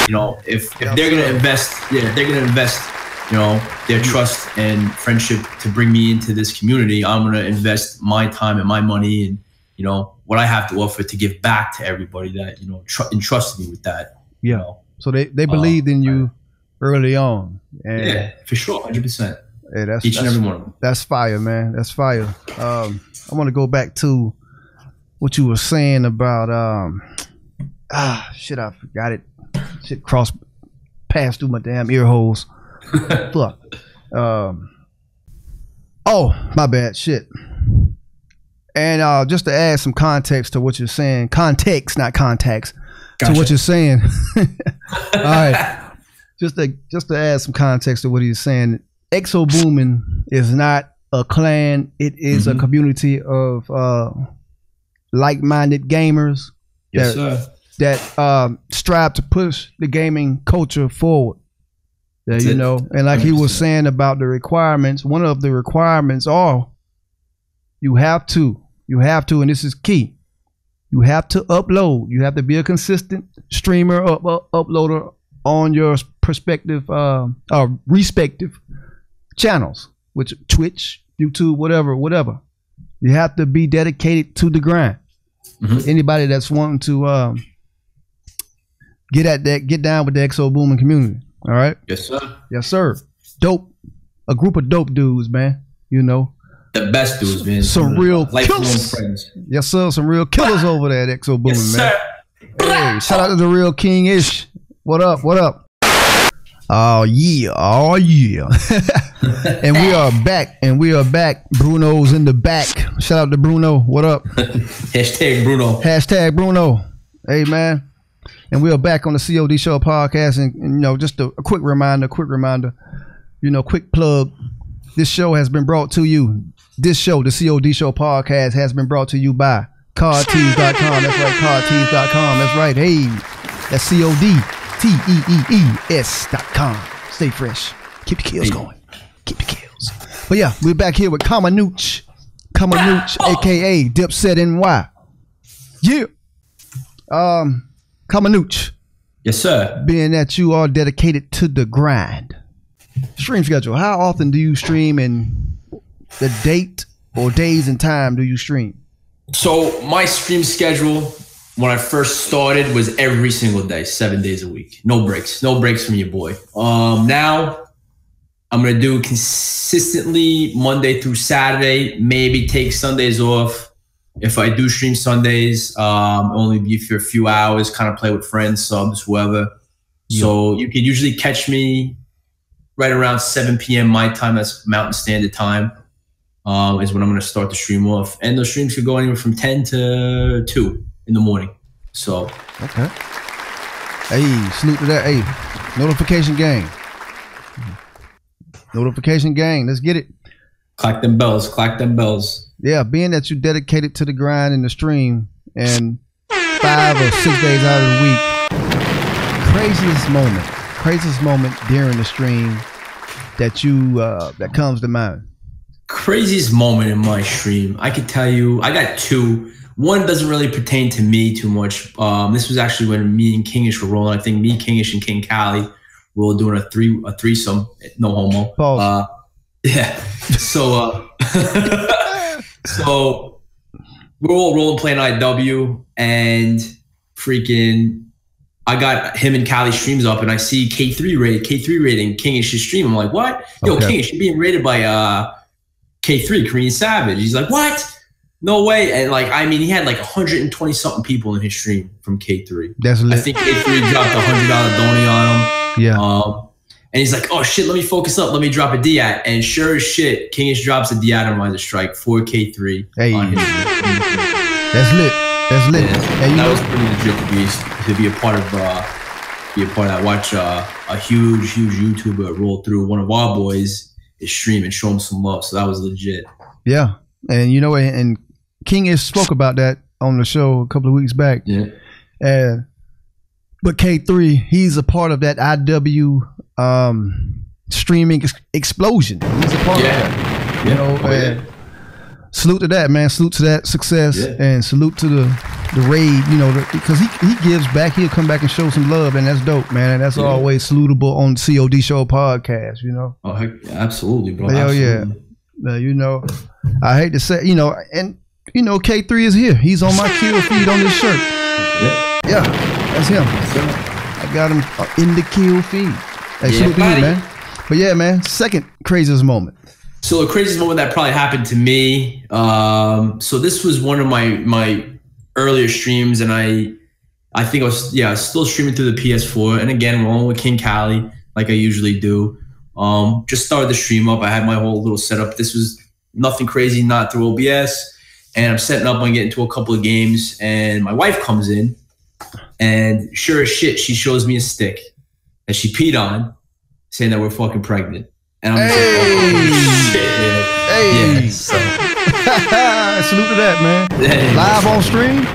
You know, if they're gonna invest, they're gonna invest, you know, their trust and friendship to bring me into this community, I'm gonna invest my time and my money and, you know, what I have to offer to give back to everybody that, you know, entrusted me with that. Yeah. You know? So they believed in you early on. And yeah, for sure, 100%. Yeah, that's each and every one of them. That's fire, man. That's fire. I want to go back to what you were saying about shit, I forgot it. Shit passed through my damn ear holes. Fuck. Oh, my bad. Shit. And just to add some context to what you're saying, context, not contacts, to what you're saying. All right. Just to add some context to what he's saying, Exo Boomin is not a clan. It is a community of like-minded gamers that strive to push the gaming culture forward. You know, and like 100%. He was saying about the requirements, one of the requirements are you have to, and this is key, you have to upload. You have to be a consistent streamer, uploader on your respective channels, which Twitch, YouTube, whatever. You have to be dedicated to the grind. Anybody that's wanting to get down with the Exo Boomin community. All right. Yes, sir. Yes, sir. Dope. A group of dope dudes, man. You know. The best dudes, man. Some real killers. Friends. Yes, sir. Some real killers over there at Exo Boomin, yes, man. Hey, shout out to the real King Ish. What up? What up? Oh yeah. Oh yeah. And we are back. Bruno's in the back. Shout out to Bruno. What up? Hashtag Bruno. Hashtag Bruno. Hey, man. And we are back on the COD Show podcast, and you know, just a quick reminder, you know, quick plug. This show has been brought to you. This show, the COD Show podcast, has been brought to you by CODtees.com. That's right, CODtees.com. That's right. Hey, that's CODtees.com. Stay fresh. Keep the kills going. Keep the kills. But yeah, we're back here with KAMANUCH, aka Dipset NY. Yeah. KAMANUCH. Yes, sir. Being that you are dedicated to the grind. Stream schedule. How often do you stream, and the date or days and time do you stream? So my stream schedule when I first started was every single day, 7 days a week. No breaks from your boy. Now I'm going to do consistently Monday through Saturday, maybe take Sundays off. If I do stream Sundays, only be for a few hours, kind of play with friends, subs, whoever. Yeah. So you can usually catch me right around 7 p.m. my time. That's Mountain Standard Time, is when I'm going to start the stream off. And the streams could go anywhere from 10 to 2 in the morning. So. Okay. Hey, salute to that. Hey, notification gang. Notification gang. Let's get it. Clack them bells. Clack them bells. Yeah, being that you dedicated to the grind in the stream, and 5 or 6 days out of the week, craziest moment during the stream that you that comes to mind. Craziest moment in my stream, I could tell you, I got 2. One doesn't really pertain to me too much. This was actually when me and Kingish were rolling. I think me, Kingish, and King Cali were all doing a threesome. No homo. Pause. Yeah. So so we're all rolling playing IW, and freaking I got him and Cali streams up, and I see K3 rating Kingish's stream. I'm like, what? Yo, okay. Kingish, you're being rated by K3, Korean Savage. He's like, what? No way. And like, I mean, he had like 120 something people in his stream from K3. That's lit. I think K3 dropped a $100 donate on him. Yeah. And he's like, oh shit, let me focus up. Let me drop a D-at. And sure as shit, Kingish drops a D-at on Rise of Strike for K3. Hey. That's lit. That's lit. Yeah, and that was pretty legit to be a part of that. Watch a huge YouTuber roll through one of our boys' stream and show him some love. So that was legit. Yeah. And you know, and Kingish spoke about that on the show a couple of weeks back. Yeah. But K3, he's a part of that IW streaming explosion. He's a part of that. You know, salute to that, man. Salute to that success, and salute to the raid, you know, because he gives back. He'll come back and show some love, and that's dope, man. And that's always salutable on COD Show podcast, you know. Oh, heck, absolutely, bro. Hell yeah. You know, I hate to say, you know, and you know, K3 is here. He's on my kill feed on this shirt. Yeah, that's him. I got him in the kill feed. Hey, salute to you, man. But yeah, man, second craziest moment. So the craziest moment that probably happened to me. So this was one of my earlier streams, and I think I was still streaming through the PS4, and again rolling with King Cali like I usually do. Just started the stream up. I had my whole little setup. This was nothing crazy, not through OBS, and I'm setting up on getting into a couple of games, and my wife comes in, and sure as shit, she shows me a stick that she peed on, saying that we're fucking pregnant. And I'm just like, oh shit, man. Hey. Yeah, so. Salute to that, man. Hey. Live on stream?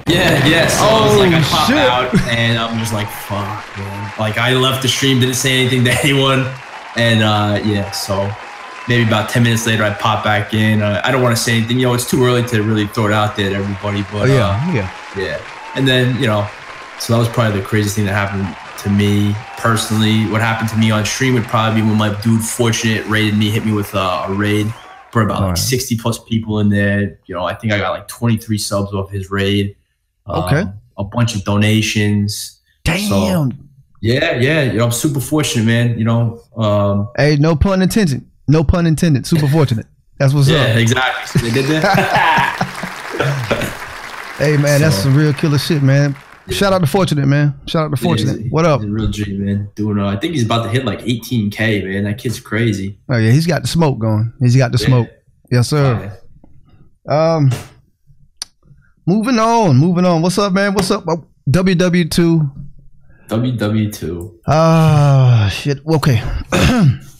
Yeah. So Oh, I popped shit. out, and I'm just like, fuck, man. Like, I left the stream, didn't say anything to anyone. And so maybe about 10 minutes later, I popped back in. I don't want to say anything. You know, it's too early to really throw it out there to everybody. But yeah. And then, you know, so that was probably the craziest thing that happened to me personally. What happened to me on stream would probably be when my dude Fortunate raided me, hit me with a raid for about like 60 plus people in there. You know, I think I got like 23 subs off his raid. Okay. A bunch of donations. Damn. So, yeah. You know, I'm super fortunate, man. You know. Hey, no pun intended. No pun intended. Super fortunate. That's what's up. Yeah, exactly. So they did that. Hey, man, that's some real killer shit, man. Shout out to Fortunate, man. Shout out to Fortunate. What up? He's a real G, man. Doing. I think he's about to hit like 18K, man. That kid's crazy. Oh yeah, he's got the smoke going. He's got the smoke. Yes, sir. Moving on. What's up, man? What's up? WW2. Shit. Okay.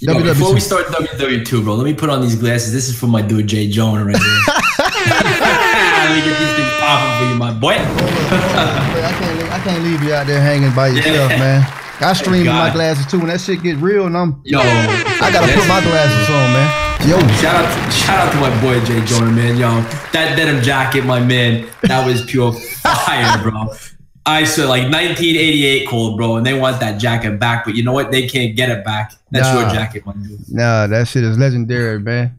Before we start WW2, bro, let me put on these glasses. This is for my dude Jay Jonah right here. Let me get these things popping for you, my boy. I can't leave you out there hanging by yourself, man. I stream with my glasses too. When that shit get real, and I gotta put my glasses on, man. Yo, shout out to my boy Jay Jonah, man. Yo, that denim jacket, my man, that was pure fire, bro. I saw like 1988 cold, bro, and they want that jacket back, but you know what? They can't get it back. That's your jacket, my dude. Nah, that shit is legendary, man.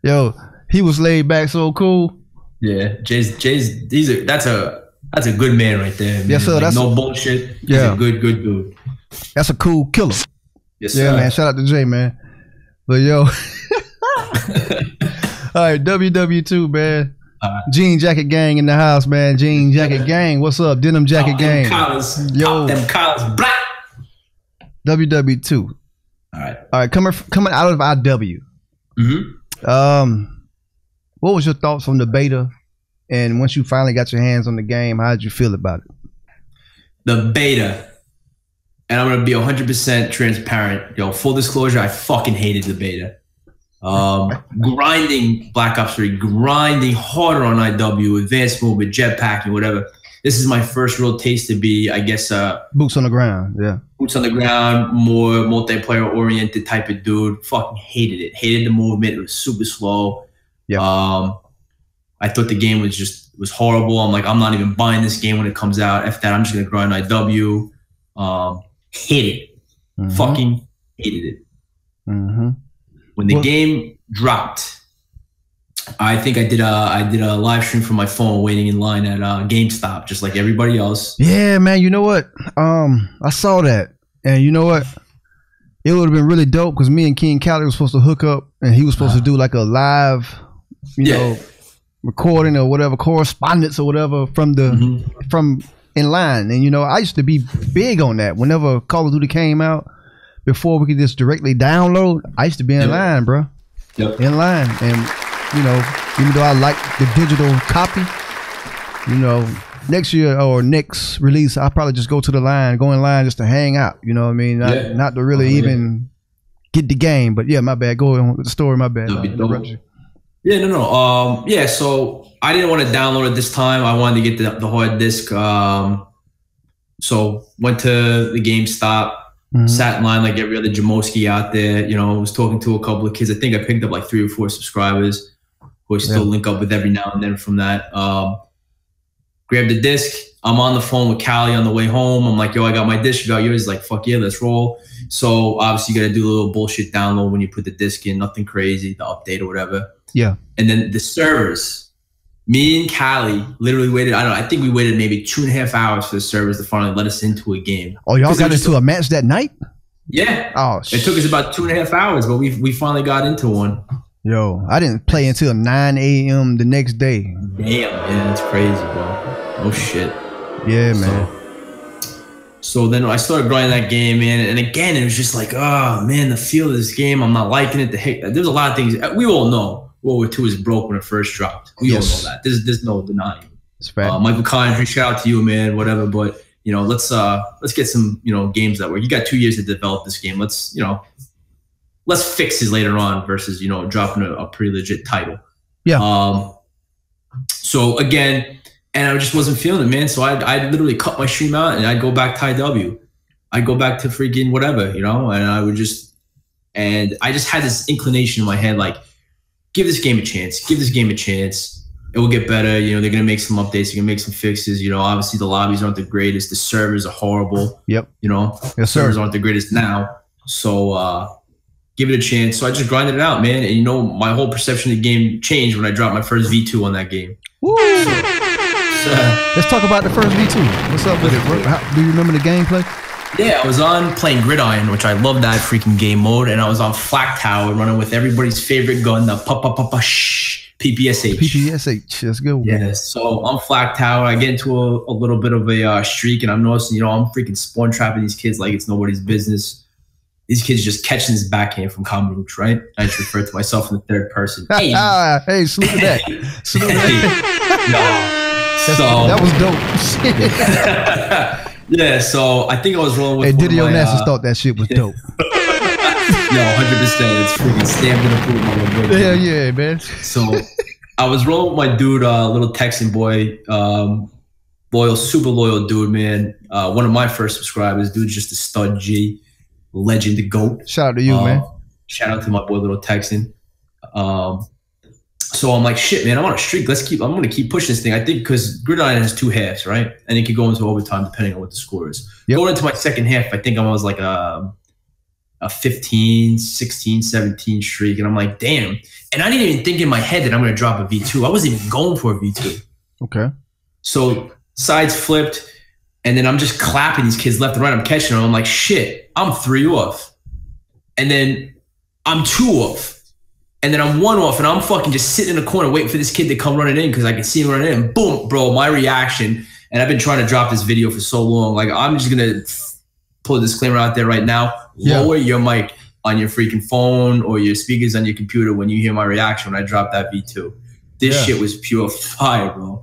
Yo, he was laid back, so cool. Yeah, Jay's that's a good man right there, man. Yes, sir. Like, That's no bullshit. He's a good dude. That's a cool killer. Yes, sir. Yeah, man. Shout out to Jay, man. But yo, all right, WW2, man. Jean Jacket Gang in the house, man. Jean Jacket Gang. What's up? Denim Jacket Gang. Yo. Them collars, black. WW2. All right. Coming out of IW. What was your thoughts on the beta? And once you finally got your hands on the game, how did you feel about it? The beta. And I'm going to be 100% transparent. Yo, full disclosure, I fucking hated the beta. Grinding Black Ops 3, grinding harder on IW, advanced movement, jetpacking, whatever. This is my first real taste to be, I guess, boots on the ground. Yeah, boots on the ground, more multiplayer oriented type of dude. Fucking hated it. Hated the movement. It was super slow. Yeah. I thought the game was horrible. I'm like, I'm not even buying this game when it comes out. F that. I'm just gonna grind IW. Hated it. Fucking hated it. When the game dropped, I think I did a live stream from my phone, waiting in line at GameStop, just like everybody else. Yeah, man. You know what? I saw that, and you know what? It would have been really dope because me and King Cali was supposed to hook up, and he was supposed to do like a live, you know, recording or whatever, correspondence or whatever from the from in line. And you know, I used to be big on that. Whenever Call of Duty came out, before we could just directly download, I used to be in line, bro. In line. And you know, even though I like the digital copy, you know, next year or next release, I'll probably just go in line just to hang out. You know what I mean? Not to really even get the game. But yeah, my bad. Go on with the story. My bad. Yeah, no. Yeah, so I didn't want to download it this time. I wanted to get the hard disk. So went to the GameStop, sat in line like every other Jamoski out there. You know, was talking to a couple of kids. I think I picked up like 3 or 4 subscribers who I still link up with every now and then from that. Grabbed the disc. I'm on the phone with Callie on the way home. I'm like, yo, I got my disc. You got yours? He's like, fuck yeah, let's roll. So obviously you got to do a little bullshit download when you put the disc in. Nothing crazy, the update or whatever. Yeah. And then the servers Me and Callie literally waited. I think we waited maybe 2.5 hours for the servers to finally let us into a game. Oh, y'all got into a match that night? Yeah. Oh, it took us about 2.5 hours, but we finally got into one. Yo, I didn't play until 9 a.m. the next day. Damn, man, that's crazy, bro. Oh shit. Yeah, man. So then I started grinding that game, man, and again it was just like, oh man, the feel of this game, I'm not liking it. There's a lot of things we all know. World War II is broke when it first dropped. We all know that. There's no denying. It's fact. Michael Condry, shout out to you, man. Whatever, but you know, let's get some games that work. You got 2 years to develop this game. Let's fix it later on versus dropping a pretty legit title. Yeah. So again. And I just wasn't feeling it, man. So I literally cut my stream out and I'd go back to IW. I'd go back to freaking whatever, and I would and I just had this inclination in my head, like, give this game a chance. Give this game a chance. It will get better. They're going to make some updates. They're going to make some fixes. Obviously the lobbies aren't the greatest. The servers are horrible. Yep. The servers aren't the greatest now. So give it a chance. So I just grinded it out, man. And my whole perception of the game changed when I dropped my first V2 on that game. Woo! Let's talk about the first V2. What's up with it, bro? Do you remember the gameplay? Yeah, I was on playing Gridiron, which I love that freaking game mode, and I was on Flak Tower running with everybody's favorite gun, the PPSH. PPSH, that's good. Yeah, so on Flak Tower, I get into a little bit of a streak, and I'm noticing, I'm freaking spawn trapping these kids like it's nobody's business. These kids just catching this backhand from KAMANUCH, right? I just refer to myself in the third person. Hey, hey, salute to that. Salute to that. That was dope. Yeah, so I think I was rolling with. Hey, Diddy Onassis thought that shit was dope. No, 100%. It's freaking stamped in approval. Hell yeah, man. So I was rolling with my dude, little Texan boy, loyal, super loyal dude, man. One of my first subscribers, dude's just a stud G, legend, the GOAT. Shout out to you, man. Shout out to my boy, little Texan. So I'm like, shit, man, I'm on a streak. I'm going to keep pushing this thing. I think because Gridiron has 2 halves, right? And it could go into overtime depending on what the score is. Yep. Going into my second half, I think I was like a 15, 16, 17 streak. And I'm like, damn. And I didn't even think in my head that I'm going to drop a V2. I wasn't even going for a V2. Okay. So sides flipped. And then I'm just clapping these kids left and right. I'm catching them. I'm like, shit, I'm 3 off. And then I'm 2 off. And then I'm 1 off, and I'm fucking just sitting in the corner waiting for this kid to come running in because I can see him running in. Boom, bro, my reaction. And I've been trying to drop this video for so long. Like, I'm just going to pull a disclaimer out there right now. Yeah. Lower your mic on your freaking phone or your speakers on your computer when you hear my reaction when I drop that V2. This shit was pure fire, bro.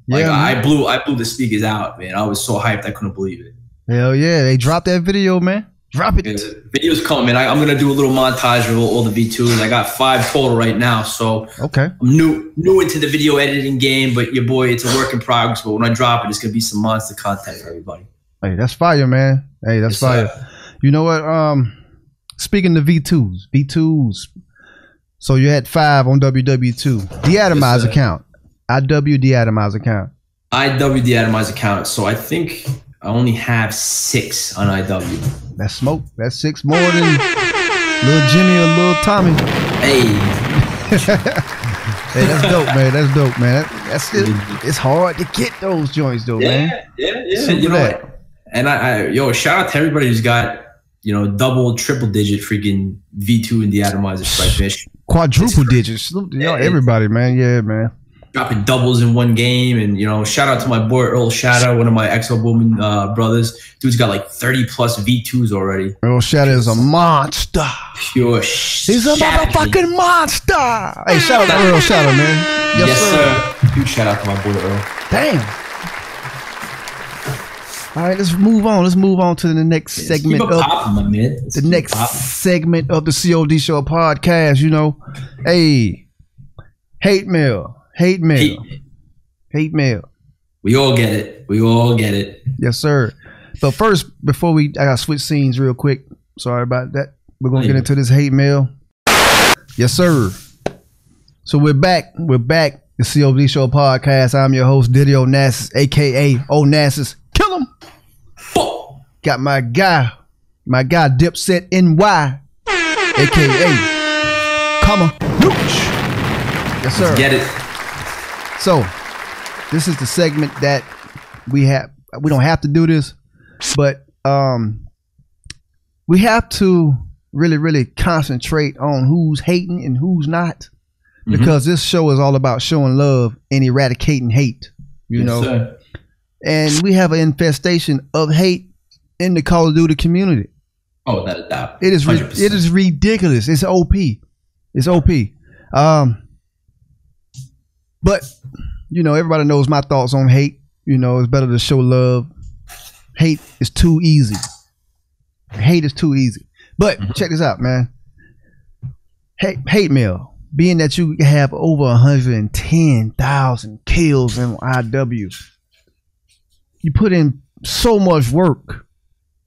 Like, I blew the speakers out, man. I was so hyped, I couldn't believe it. Hell yeah, they dropped that video, man. Drop it. Yeah, video's coming. I'm gonna do a little montage of all the V2s. I got 5 total right now, so okay. I'm new into the video editing game, but your boy, it's a work in progress. But when I drop it, it's gonna be some monster content for everybody. Hey, that's fire, man. Hey, that's fire. You know what? Speaking of V2s. So you had 5 on WW2. De-atomize account. IW de-atomize account. IW de-atomize account. So I think I only have 6 on IW. That's smoke. That's 6 more than Lil Jimmy or Lil Tommy. Hey. Hey, that's dope, man. That's dope, man. That's it. It's hard to get those joints, though, man. Yeah. You know what? And shout out to everybody who's got, double, triple digit freaking V2 in the atomizer strike fish. Quadruple digits. Everybody, man. Yeah, man. Dropping doubles in one game, and shout out to my boy Earl Shadow, one of my Exo Booming brothers. Dude's got like 30 plus V2s already. Earl Shadow is a monster. Pure. He's a motherfucking monster. Hey, shout out to Earl Shadow, man. Yes, sir. Huge shout out to my boy Earl. Damn. All right, let's move on. Let's move on to the next segment of the next segment of the COD Show podcast. Hey, hate mail. Hate mail. We all get it. Yes, sir. But first, before I gotta switch scenes real quick. Sorry about that. We're gonna get into this hate mail. Yes, sir. So we're back. The COD Show podcast. I'm your host, Diddy Onassis, aka Onassis. Kill him. Got my guy Dipset NY, aka KAMANUCH. Yes, sir. Let's get it. So this is the segment that we don't have to do this, but we have to really concentrate on who's hating and who's not, because this show is all about showing love and eradicating hate, you know. Sir. And we have an infestation of hate in the Call of Duty community. Oh, that doubt. It is ridiculous. It's OP. It's OP. But you know, everybody knows my thoughts on hate. You know, it's better to show love. Hate is too easy. Hate is too easy. But check this out, man. Hate mail. Being that you have over 110,000 kills in IW, you put in so much work.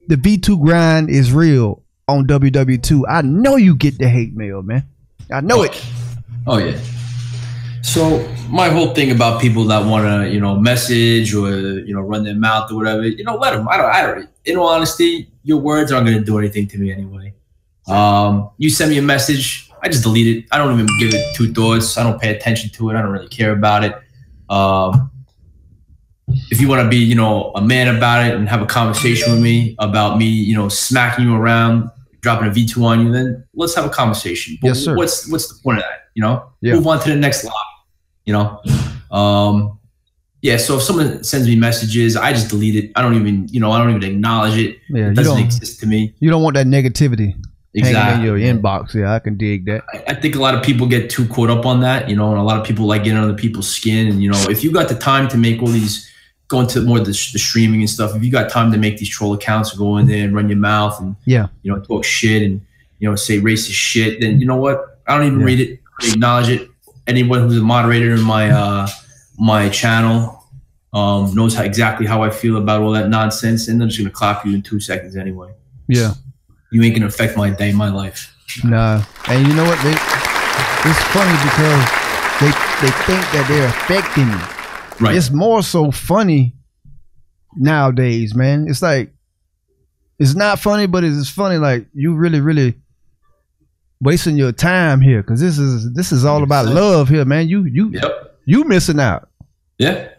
The V2 grind is real on WW2. I know you get the hate mail, man. I know it. Oh yeah. So my whole thing about people that want to, you know, message or, you know, run their mouth or whatever, you know, let them. I don't. In all honesty, your words aren't going to do anything to me anyway. You send me a message, I just delete it. I don't even give it two thoughts. I don't pay attention to it. I don't really care about it. If you want to be, you know, a man about it and have a conversation with me about me, you know, smacking you around, dropping a V2 on you, then let's have a conversation. But yes, sir. What's the point of that? You know, move on to the next line. You know, yeah. So if someone sends me messages, I just delete it. I don't even acknowledge it. Yeah, it doesn't exist to me. You don't want that negativity hanging in your inbox. Yeah, I can dig that. I think a lot of people get too caught up on that, you know, and a lot of people like getting under people's skin. And, you know, if you got the time to make all these, go into more of the streaming and stuff, if you got time to make these troll accounts and go in there and run your mouth and, you know, talk shit and, you know, say racist shit, then you know what? I don't even read it, acknowledge it. Anyone who's a moderator in my my channel knows exactly how I feel about all that nonsense, and they're just gonna clap you in 2 seconds anyway. Yeah, you ain't gonna affect my day, my life. Nah, and you know what? It's funny because they think that they're affecting you. Right. It's more so funny nowadays, man. It's like it's not funny, but it's funny. Like you really wasting your time here, because this is all about love here, man. You missing out. Yeah.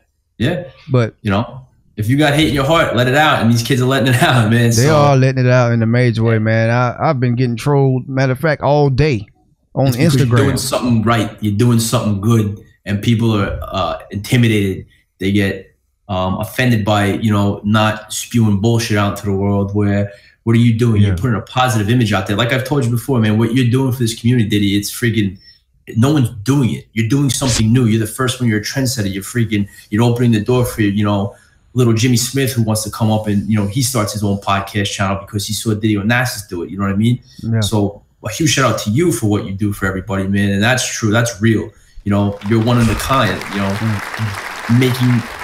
But you know, if you got hate in your heart, let it out, and these kids are letting it out, man. They are letting it out in a major way, man. I've been getting trolled, matter of fact, all day on Instagram. You're doing something right. You're doing something good, and people are intimidated. They get offended by, you know, not spewing bullshit out to the world. Where what are you doing? You're putting a positive image out there. Like I've told you before, man, what you're doing for this community, Diddy, it's freaking, no one's doing it. You're doing something new. You're the first one. You're a trendsetter. You're opening the door for, you know, little Jimmy Smith who wants to come up and, you know, he starts his own podcast channel because he saw Diddy on NASA's do it. You know what I mean? Yeah. So a huge shout out to you for what you do for everybody, man. And that's true. That's real. You know, you're one of a kind, you know,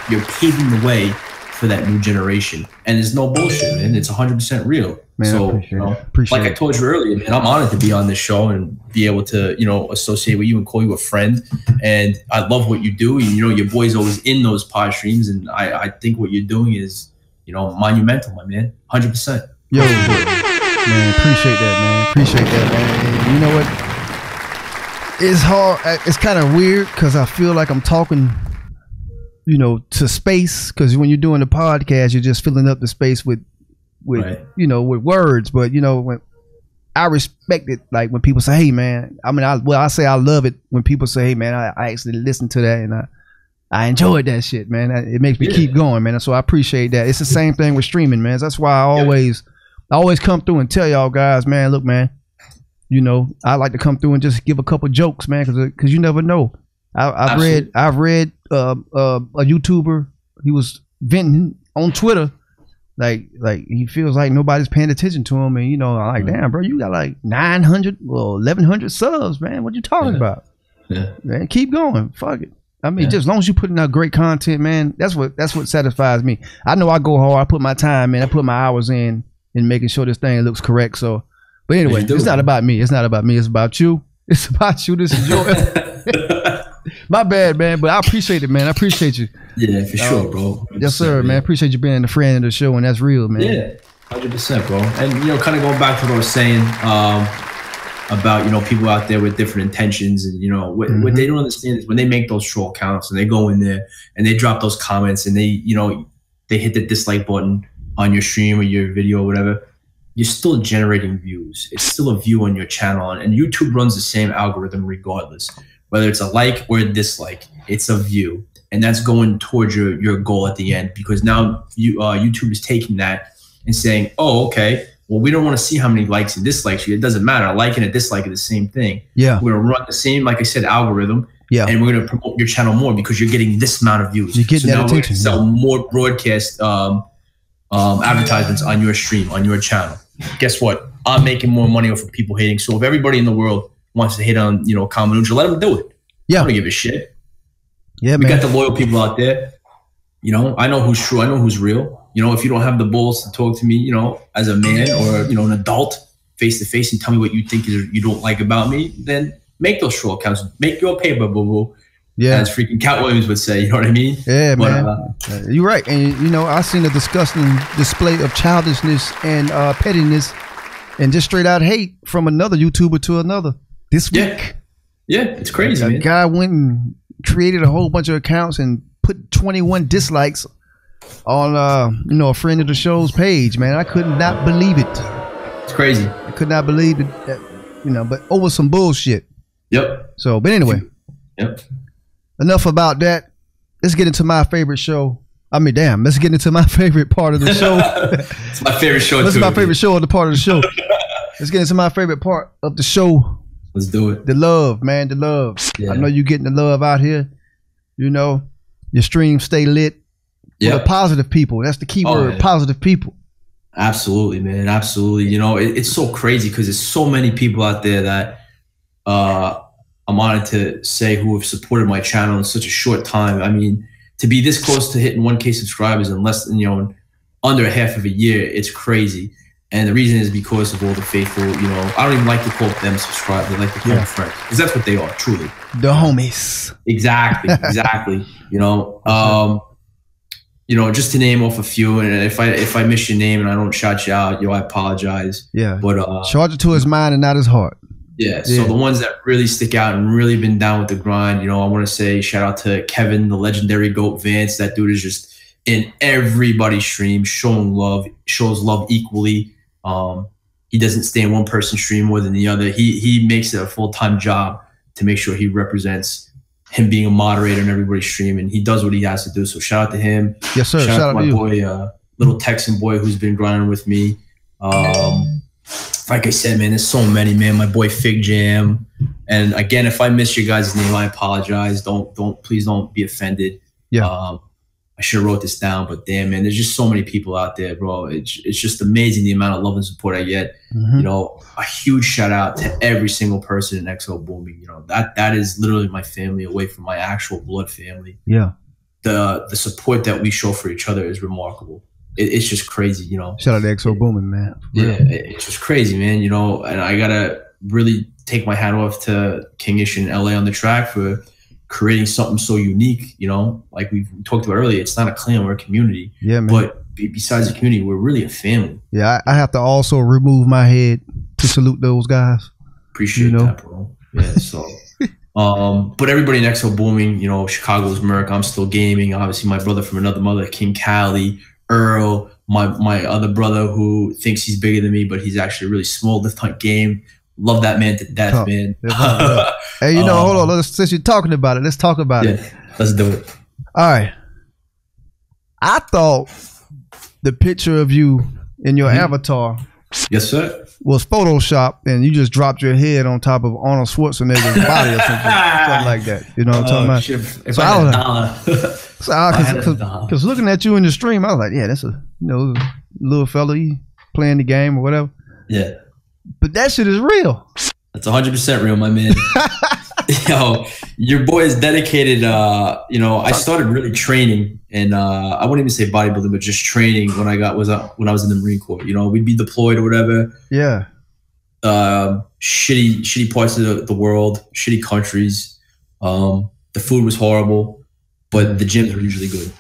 you're paving the way for that new generation, and there's no bullshit, man. It's 100% real. Man, so, you know, like I told you earlier, man, I'm honored to be on this show and be able to, you know, associate with you and call you a friend. And I love what you do. And, you know, your boy's always in those pod streams, and I think what you're doing is, you know, monumental, my man. 100%. Yo, man, appreciate that, man. Appreciate that, man. You know what? It's hard. It's kind of weird because I feel like I'm talking, you know, to space, because when you're doing the podcast, you're just filling up the space with you know, with words. But you know, when I respect it, like when people say, "Hey, man," I mean, I say I love it when people say, "Hey, man," I actually listen to that and I enjoyed that shit, man. It makes me keep going, man. So I appreciate that. It's the same thing with streaming, man. That's why I always come through and tell y'all guys, man, look, man, you know, I like to come through and just give a couple jokes, man, because you never know. I've read a YouTuber, he was venting on Twitter, like he feels like nobody's paying attention to him, and you know, I'm like, damn, bro, you got like 900 or 1100 subs, man. What you talking about? Man, keep going. Fuck it. I mean, just as long as you putting out great content, man, that's what satisfies me. I know I go hard. I put my time in. I put my hours in making sure this thing looks correct. So, but anyway, it's not about me. It's not about me. It's about you. It's about you. This is your. My bad, man, but I appreciate it, man. I appreciate you. Yeah, for sure, bro. Yes, sir, man. Appreciate you being a friend of the show, and that's real, man. Yeah, 100%, bro. And you know, kind of going back to what I was saying, about, you know, people out there with different intentions. And, you know, what they don't understand is when they make those troll accounts and they go in there and they drop those comments and they, you know, they hit the dislike button on your stream or your video or whatever, you're still generating views. It's still a view on your channel. And YouTube runs the same algorithm regardless. Whether it's a like or a dislike, it's a view. And that's going towards your goal at the end, because now YouTube is taking that and saying, oh, okay, well, we don't want to see how many likes and dislikes you. It doesn't matter. A like and a dislike are the same thing. Yeah. We're going to run the same, like I said, algorithm. Yeah. And we're going to promote your channel more because you're getting this amount of views. You get that attention. Sell more broadcast advertisements on your stream, on your channel. Guess what? I'm making more money off of people hating. So if everybody in the world wants to hate on, you know, KAMANUCH, let them do it. Yeah. I don't give a shit. Yeah, we got the loyal people out there. You know, I know who's true. I know who's real. You know, if you don't have the balls to talk to me, you know, as a man or, you know, an adult face to face and tell me what you think you don't like about me, then make those troll accounts. Make your paper, boo-boo. Yeah. As freaking Cat Williams would say, you know what I mean? Yeah, man. You're right. And, you know, I seen a disgusting display of childishness and pettiness and just straight out hate from another YouTuber to another this week. Yeah, it's crazy, man. A guy went and created a whole bunch of accounts and put 21 dislikes on you know, a friend of the show's page, man. I could not believe it. It's crazy. I could not believe it, you know, but over some bullshit. Yep. So, but anyway. Yep. Enough about that. Let's get into my favorite show. I mean, damn, let's get into my favorite part of the show. It's my favorite show, This is my favorite show of the part of the show. Let's get into my favorite part of the show. Let's do it. The love, man, the love. Yeah. I know you're getting the love out here. You know, your streams stay lit. Yeah. The positive people. That's the key word, positive people. Absolutely, man. Absolutely. You know, it's so crazy because there's so many people out there that I'm honored to say who have supported my channel in such a short time. I mean, to be this close to hitting 1K subscribers in less than, you know, under half of a year, it's crazy. And the reason is because of all the faithful, you know, I don't even like to call them subscribers. I like to call them friends, because that's what they are, truly. The homies. Exactly, exactly. You know, just to name off a few, and if I miss your name and I don't shout you out, you know, I apologize. Yeah. But charge it to his mind and not his heart. Yeah. So the ones that really stick out and really been down with the grind, you know, I want to say shout out to Kevin, the legendary GOAT Vance. That dude is just in everybody's stream, showing love, shows love equally. He doesn't stay in one person's stream more than the other. He makes it a full-time job to make sure he represents him being a moderator in everybody's stream, and he does what he has to do. So shout out to him. Yes, sir. Shout out to my boy, little Texan boy who's been grinding with me. Like I said, man, there's so many, man. My boy Fig Jam. And again, if I miss your guys' name, I apologize. Please don't be offended. Yeah. I should have wrote this down, but damn, man, there's just so many people out there, bro. It's just amazing the amount of love and support I get. You know, a huge shout out to every single person in XO Booming. You know, that is literally my family away from my actual blood family. Yeah. The support that we show for each other is remarkable. It's just crazy, you know. Shout out to XO Booming, man. Yeah, it's just crazy, man. You know, and I gotta really take my hat off to Kingish and LA on the track for creating something so unique, you know, like we talked about earlier. It's not a clan, we're a community. Yeah, man. But besides the community, we're really a family. Yeah, I have to also remove my head to salute those guys. Appreciate that, bro. Yeah, so but everybody in XO Booming, you know, Chicago's Merc, I'm still gaming. Obviously, my brother from another mother, King Cali, Earl, my other brother who thinks he's bigger than me, but he's actually really small. Lift Hunt Game. Love that man to death, man. Hey, you know, hold on. Since you're talking about it, let's talk about it. Let's do it. All right. I thought the picture of you in your avatar, yes, sir, was Photoshop, and you just dropped your head on top of Arnold Schwarzenegger's body or something like that. You know what I'm talking about? Shit. If I had a dollar. Because looking at you in the stream, I was like, yeah, that's a little fella, he playing the game or whatever. Yeah. But that shit is real. That's 100% real, my man. Yo, your boy is dedicated. You know, I started really training, and I wouldn't even say bodybuilding, but just training when I was in the Marine Corps. You know, we'd be deployed or whatever. Yeah. Shitty parts of the world, shitty countries. The food was horrible, but the gyms were usually good.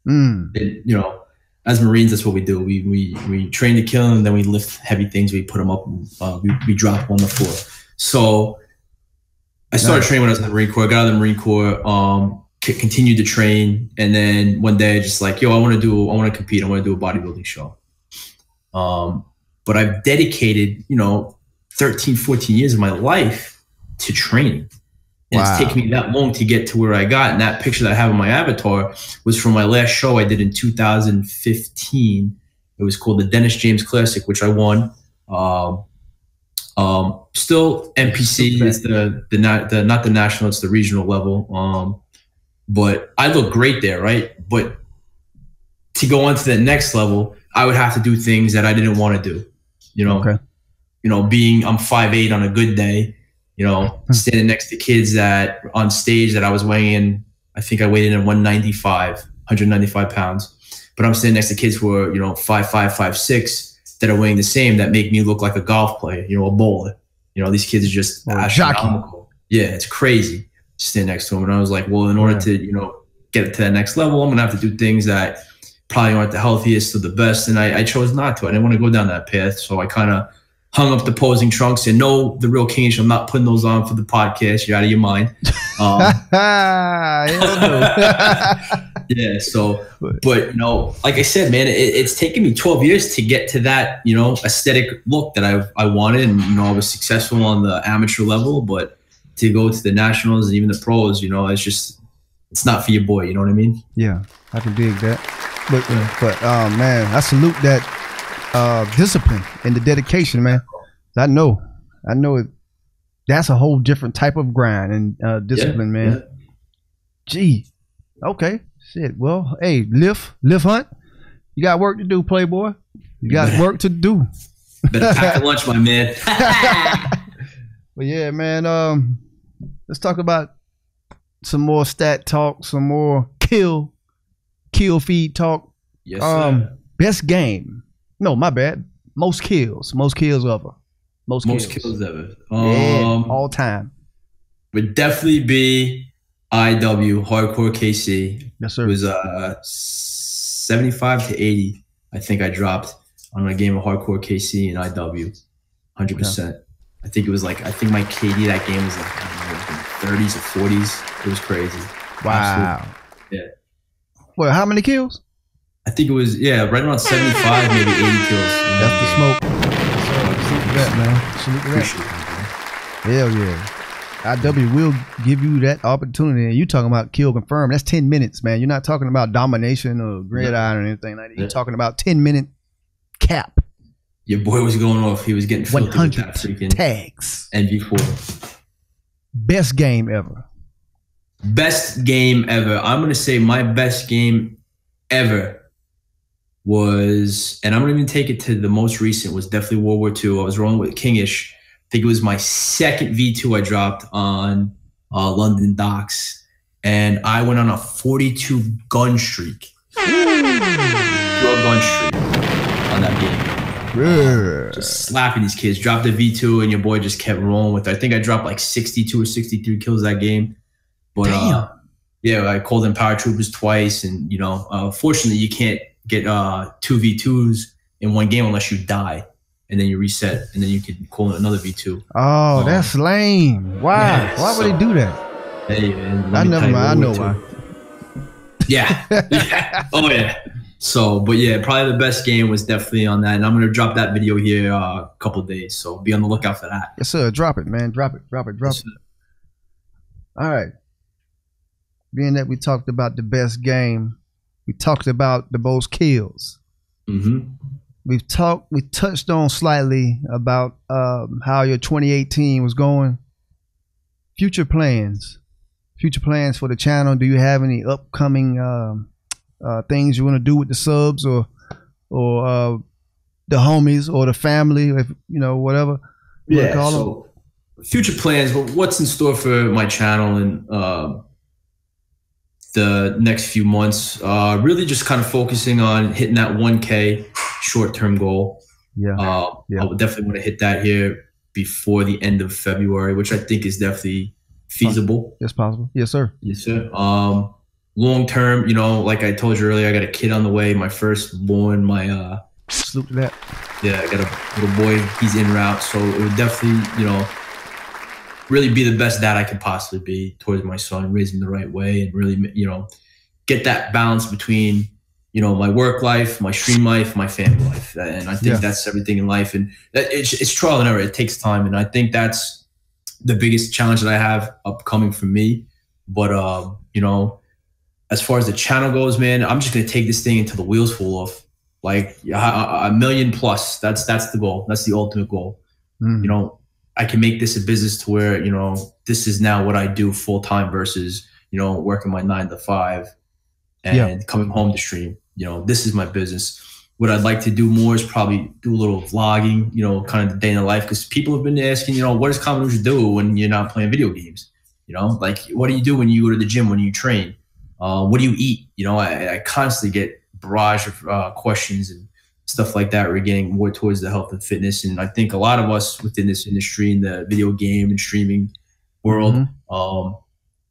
And, you know, as Marines, that's what we do. We train to kill, and then we lift heavy things. We put them up. We drop them on the floor. So I started training when I was in the Marine Corps. I got out of the Marine Corps. Continued to train, and then one day, just like, yo, I want to compete. I want to do a bodybuilding show. But I've dedicated, 13, 14 years of my life to training. And it's taken me that long to get to where I got. And that picture that I have on my avatar was from my last show I did in 2015. It was called the Dennis James Classic, which I won. Still NPC is not the national, it's the regional level. But I look great there, right? But to go on to the next level, I would have to do things that I didn't want to do. I'm 5'8" on a good day, standing next to kids that on stage that I was weighing in, I think I weighed in at 195 pounds. But I'm standing next to kids who are, 5'5", 5'6", that are weighing the same, that make me look like a golf player, a bowler. These kids are just astronomical. Yeah, it's crazy. Stand next to him, and I was like, well, in order to get to that next level, I'm gonna have to do things that probably aren't the healthiest or the best, and I chose not to. I didn't want to go down that path, so I kind of hung up the posing trunks. And no, the real King, I'm not putting those on for the podcast. You're out of your mind. Yeah. So, but like I said, man, it's taken me 12 years to get to that aesthetic look that I wanted, and I was successful on the amateur level, but to go to the nationals and even the pros, it's not for your boy. You know what I mean? Yeah, I can dig that. But man, I salute that discipline and the dedication, man. I know it. That's a whole different type of grind and discipline, man. Yeah. Gee, okay, shit. Well, hey, lift hunt. You got work to do, Playboy. You got work to do. Better pack a lunch, my man. But yeah, man, let's talk about some more stat talk, some more kill feed talk. Yes, sir. Best game. No, my bad. Most kills ever. Most kills ever. Yeah, all time. Would definitely be IW, Hardcore KC. Yes, sir. It was 75 to 80, I think I dropped on a game of Hardcore KC and IW. 100%. Okay. I think my KD that game was like 30s or 40s. It was crazy. Wow. Absolutely. Yeah. Well, how many kills? I think it was, right around 75, maybe 80 kills. That's the smoke. Salute to that, man. Salute to that. Hell yeah. IW will give you that opportunity. And you talking about kill confirmed. That's 10 minutes, man. You're not talking about domination or gridiron or anything like that. You're talking about 10-minute cap. Your boy was going off. He was getting filthy with that freaking tags. NV4. Best game ever. Best game ever. I'm going to say my best game ever was, and I'm going to even take it to the most recent, was definitely World War II. I was rolling with Kingish. I think it was my second V2 I dropped on London docks. And I went on a 42 gun streak. Gun streak on that game. Just slapping these kids. Dropped a V2 and your boy just kept rolling with it. I think I dropped like 62 or 63 kills that game. But I called in paratroopers twice, and fortunately you can't get 2 V2s in one game unless you die, and then you reset, and then you can call in another V2. Oh, that's lame. Why? Yeah, why would they do that? Hey, man, I know why. Yeah. Yeah. Oh yeah. So, but yeah, probably the best game was definitely on that, and I'm gonna drop that video here a couple of days. So be on the lookout for that. Yes, sir. Drop it, man. Drop it. Yes, all right. Being that we talked about the best game, we talked about the most kills. Mm-hmm. We touched on slightly about how your 2018 was going. Future plans for the channel. Do you have any upcoming things you want to do with the subs or the homies or the family, if whatever? Yeah. So future plans. What's in store for my channel and the next few months? Really just kind of focusing on hitting that 1K short-term goal. Yeah. I would definitely want to hit that here before the end of February, which I think is definitely feasible. It's possible. Yes, sir. Yes, sir. long term, you know, like I told you earlier, I got a kid on the way, my firstborn, my Salute to that. yeah, I got a little boy, he's en route, so it would definitely, you know, really be the best dad I could possibly be towards my son, raise him the right way, and really, you know, get that balance between, you know, my work life, my stream life, my family life. And I think that's everything in life. And it's trial and error. It takes time. And I think that's the biggest challenge that I have upcoming for me. But, you know, as far as the channel goes, man, I'm just going to take this thing until the wheels fall off. Like a million plus. That's the goal. That's the ultimate goal. You know, I can make this a business to where, you know, this is now what I do full time versus, you know, working my 9 to 5 and coming home to stream. You know, this is my business. What I'd like to do more is probably do a little vlogging, you know, kind of the day in the life. Because people have been asking, you know, what does KAMANUCH do when you're not playing video games? You know, like, what do you do when you go to the gym, when you train? What do you eat? You know, I constantly get barrage of questions and stuff like that. We're getting more towards the health and fitness. And I think a lot of us within this industry, in the video game and streaming world,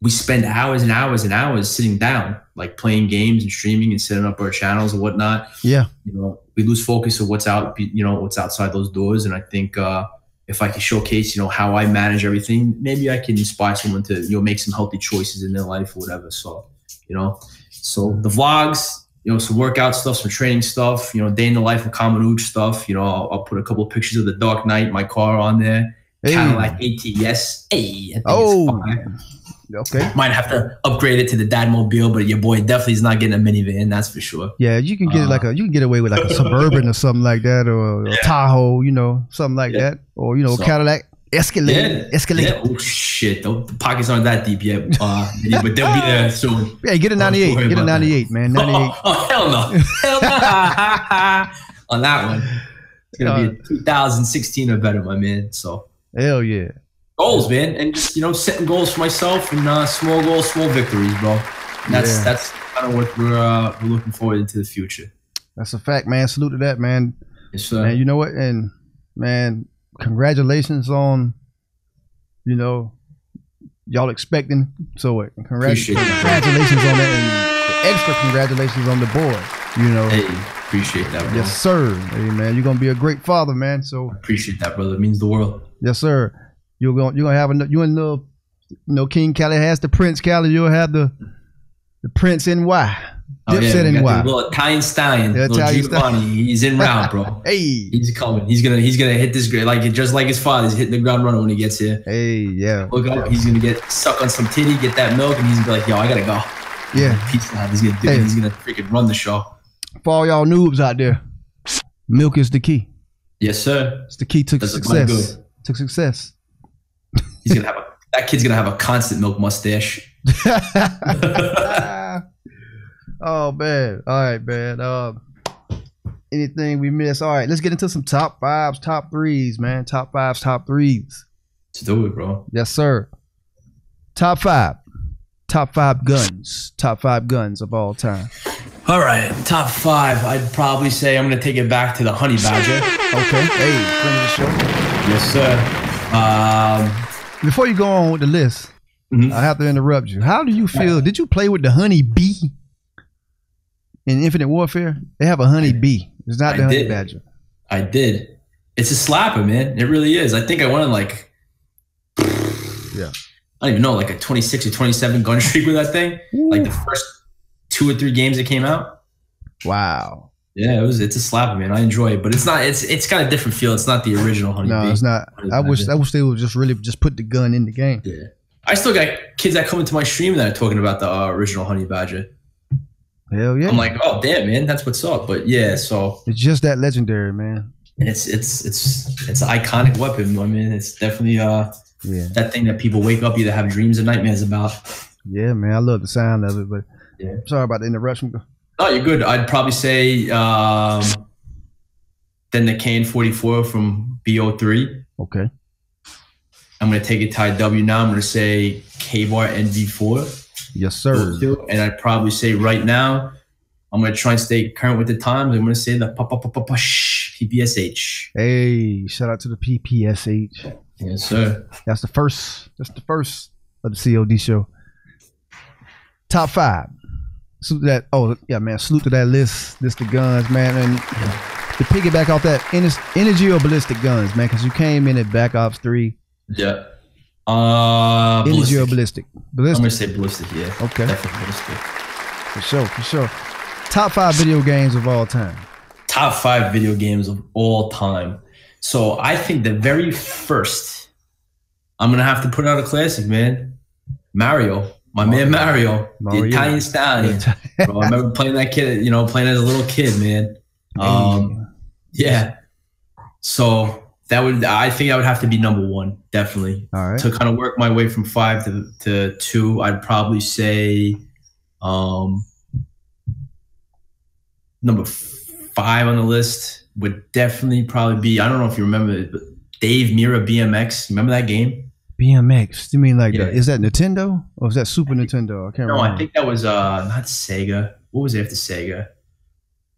we spend hours and hours and hours sitting down, like playing games and streaming and setting up our channels and whatnot. Yeah. You know, we lose focus of what's out, you know, what's outside those doors. And I think if I can showcase, you know, how I manage everything, maybe I can inspire someone to, you know, make some healthy choices in their life or whatever. So, you know, so the vlogs, you know, some workout stuff, some training stuff, you know, day in the life of KAMANUCH stuff. You know, I'll put a couple of pictures of the Dark Knight, my car on there. Cadillac ATS. Hey, I think it's fine. Okay. Might have to upgrade it to the Dadmobile, but your boy definitely is not getting a minivan, that's for sure. Yeah, you can get like you can get away with like a Suburban or something like that, or a Tahoe, you know, something like that, or you know, Cadillac Escalade. Yeah. Oh shit, the pockets aren't that deep yet, but they'll be there soon. Yeah, get a 98, get a 98, man, 98. Oh hell no, hell no. On that one, it's gonna be a 2016 or better, my man. So hell yeah. Goals, man, and just, you know, setting goals for myself and small goals, small victories, bro. And that's kind of what we're looking forward into the future. That's a fact, man. Salute to that, man. Yes, sir. And you know what? And man, congratulations on, you know, y'all expecting. So congratulations on that, and extra congratulations on the boy. You know, hey, appreciate that, bro. Yes, sir. Hey, man, you're gonna be a great father, man. So appreciate that, brother. It means the world. Yes, sir. You're gonna have you and the, you know, King Cali has the Prince Cali. You'll have the Prince NY, Dipset NY. Little Italian stallion, little Giovanni. He's in round, bro. Hey, he's coming. He's gonna hit this great, like just like his father. He's hitting the ground running when he gets here. Hey, yeah. Look up. He's gonna get suck on some titty, get that milk, and he's gonna be like, yo, I gotta go. Yeah. Peace out. He's gonna do it. He's gonna freaking run the show. For all y'all noobs out there, milk is the key. Yes, sir. It's the key to success. To success. He's gonna have that kid's gonna have a constant milk mustache. Oh man. All right, man. Anything we miss? All right, let's get into some top fives, top threes, man. Top fives, top threes. Let's do it, bro. Yes, sir. Top five guns. Top 5 guns of all time. All right, top 5. I'd probably say I'm gonna take it back to the Honey Badger. Okay. Hey, friend of the show. Yes, sir. Before you go on with the list, I have to interrupt you. How do you feel? Did you play with the Honey Bee in Infinite Warfare? They have a Honey Bee. It's not the Honey Badger. I did. It's a slapper, man. It really is. I think I went on like, I don't even know, like a 26 or 27 gun streak with that thing. Ooh. Like the first 2 or 3 games that came out. Wow. Yeah, it's a slapper, man. I enjoy it, but it's not. It's got a different feel. It's not the original Honey Bee. No, it's not. I wish they would just really just put the gun in the game. Yeah, I still got kids that come into my stream that are talking about the original Honey Badger. Hell yeah! I'm like, oh damn, man, that's what's up. But yeah, so it's just that legendary, man. And it's an iconic weapon. I mean, it's definitely that thing that people wake up either have dreams or nightmares about. Yeah, man, I love the sound of it, but sorry about the interruption. Oh, you're good. I'd probably say then the KN-44 from BO3. Okay. I'm going to take it to IW now. I'm going to say K-Bar NV4. Yes, sir. And I'd probably say right now, I'm going to try and stay current with the times. I'm going to say the PPSH. Hey, shout out to the PPSH. Yes, sir. That's the first of the COD show. Top 5. Salute to that. Oh yeah, man. Salute to that list of guns, man. And to piggyback off that, energy or ballistic guns, man, because you came in at Black Ops 3. Yeah. Energy or ballistic? Ballistic. I'm gonna say ballistic. Yeah. Okay. Definitely ballistic. For sure. Top 5 video games of all time. Top 5 video games of all time. So I think the very first, I'm gonna have to put out a classic, man. Mario. My man Mario. The Italian Stallion. Bro, I remember playing that kid, playing as a little kid, man. Yeah. So I think that would have to be number 1, definitely. All right. To kind of work my way from 5 to 2, I'd probably say number 5 on the list would definitely probably be, I don't know if you remember it, but Dave Mirra BMX. Remember that game? BMX? You mean like is that Nintendo or is that Super Nintendo? I can't remember. No, I think that was not Sega. What was after Sega?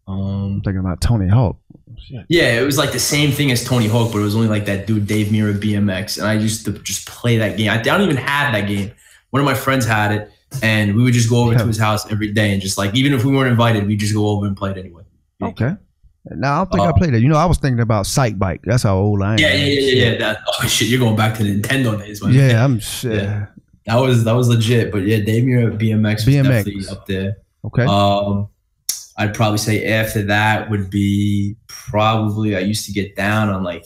I'm thinking about Tony Hawk. Shit. Yeah, it was like the same thing as Tony Hawk, but it was only like that dude Dave Mirra BMX, and I used to just play that game. I don't even have that game. One of my friends had it, and we would just go over to his house every day and just like, even if we weren't invited, we'd just go over and play it anyway. Okay. Now I don't think I played it. I was thinking about Sight Bike. That's how old I am. Yeah. Oh shit, you're going back to the Nintendo days, man. Yeah, I'm shit. Yeah. That was legit. But yeah, Dave Mirra BMX was definitely up there. Okay. I'd probably say after that would be probably, I used to get down on like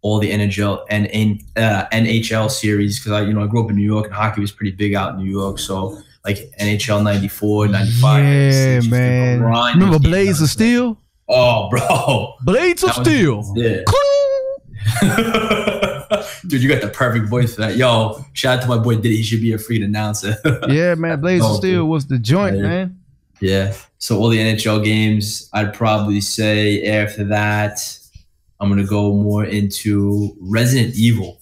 all the NHL and NHL series because I grew up in New York and hockey was pretty big out in New York. So like NHL 94, 95. Yeah, man. Remember Blades of Steel? Oh, bro. Blades of Steel. Yeah. Dude, you got the perfect voice for that. Yo, shout out to my boy Diddy. He should be a freaking announcer. Yeah, man. Blades of Steel was the joint, man. Yeah. So all the NHL games, I'd probably say after that, I'm going to go more into Resident Evil.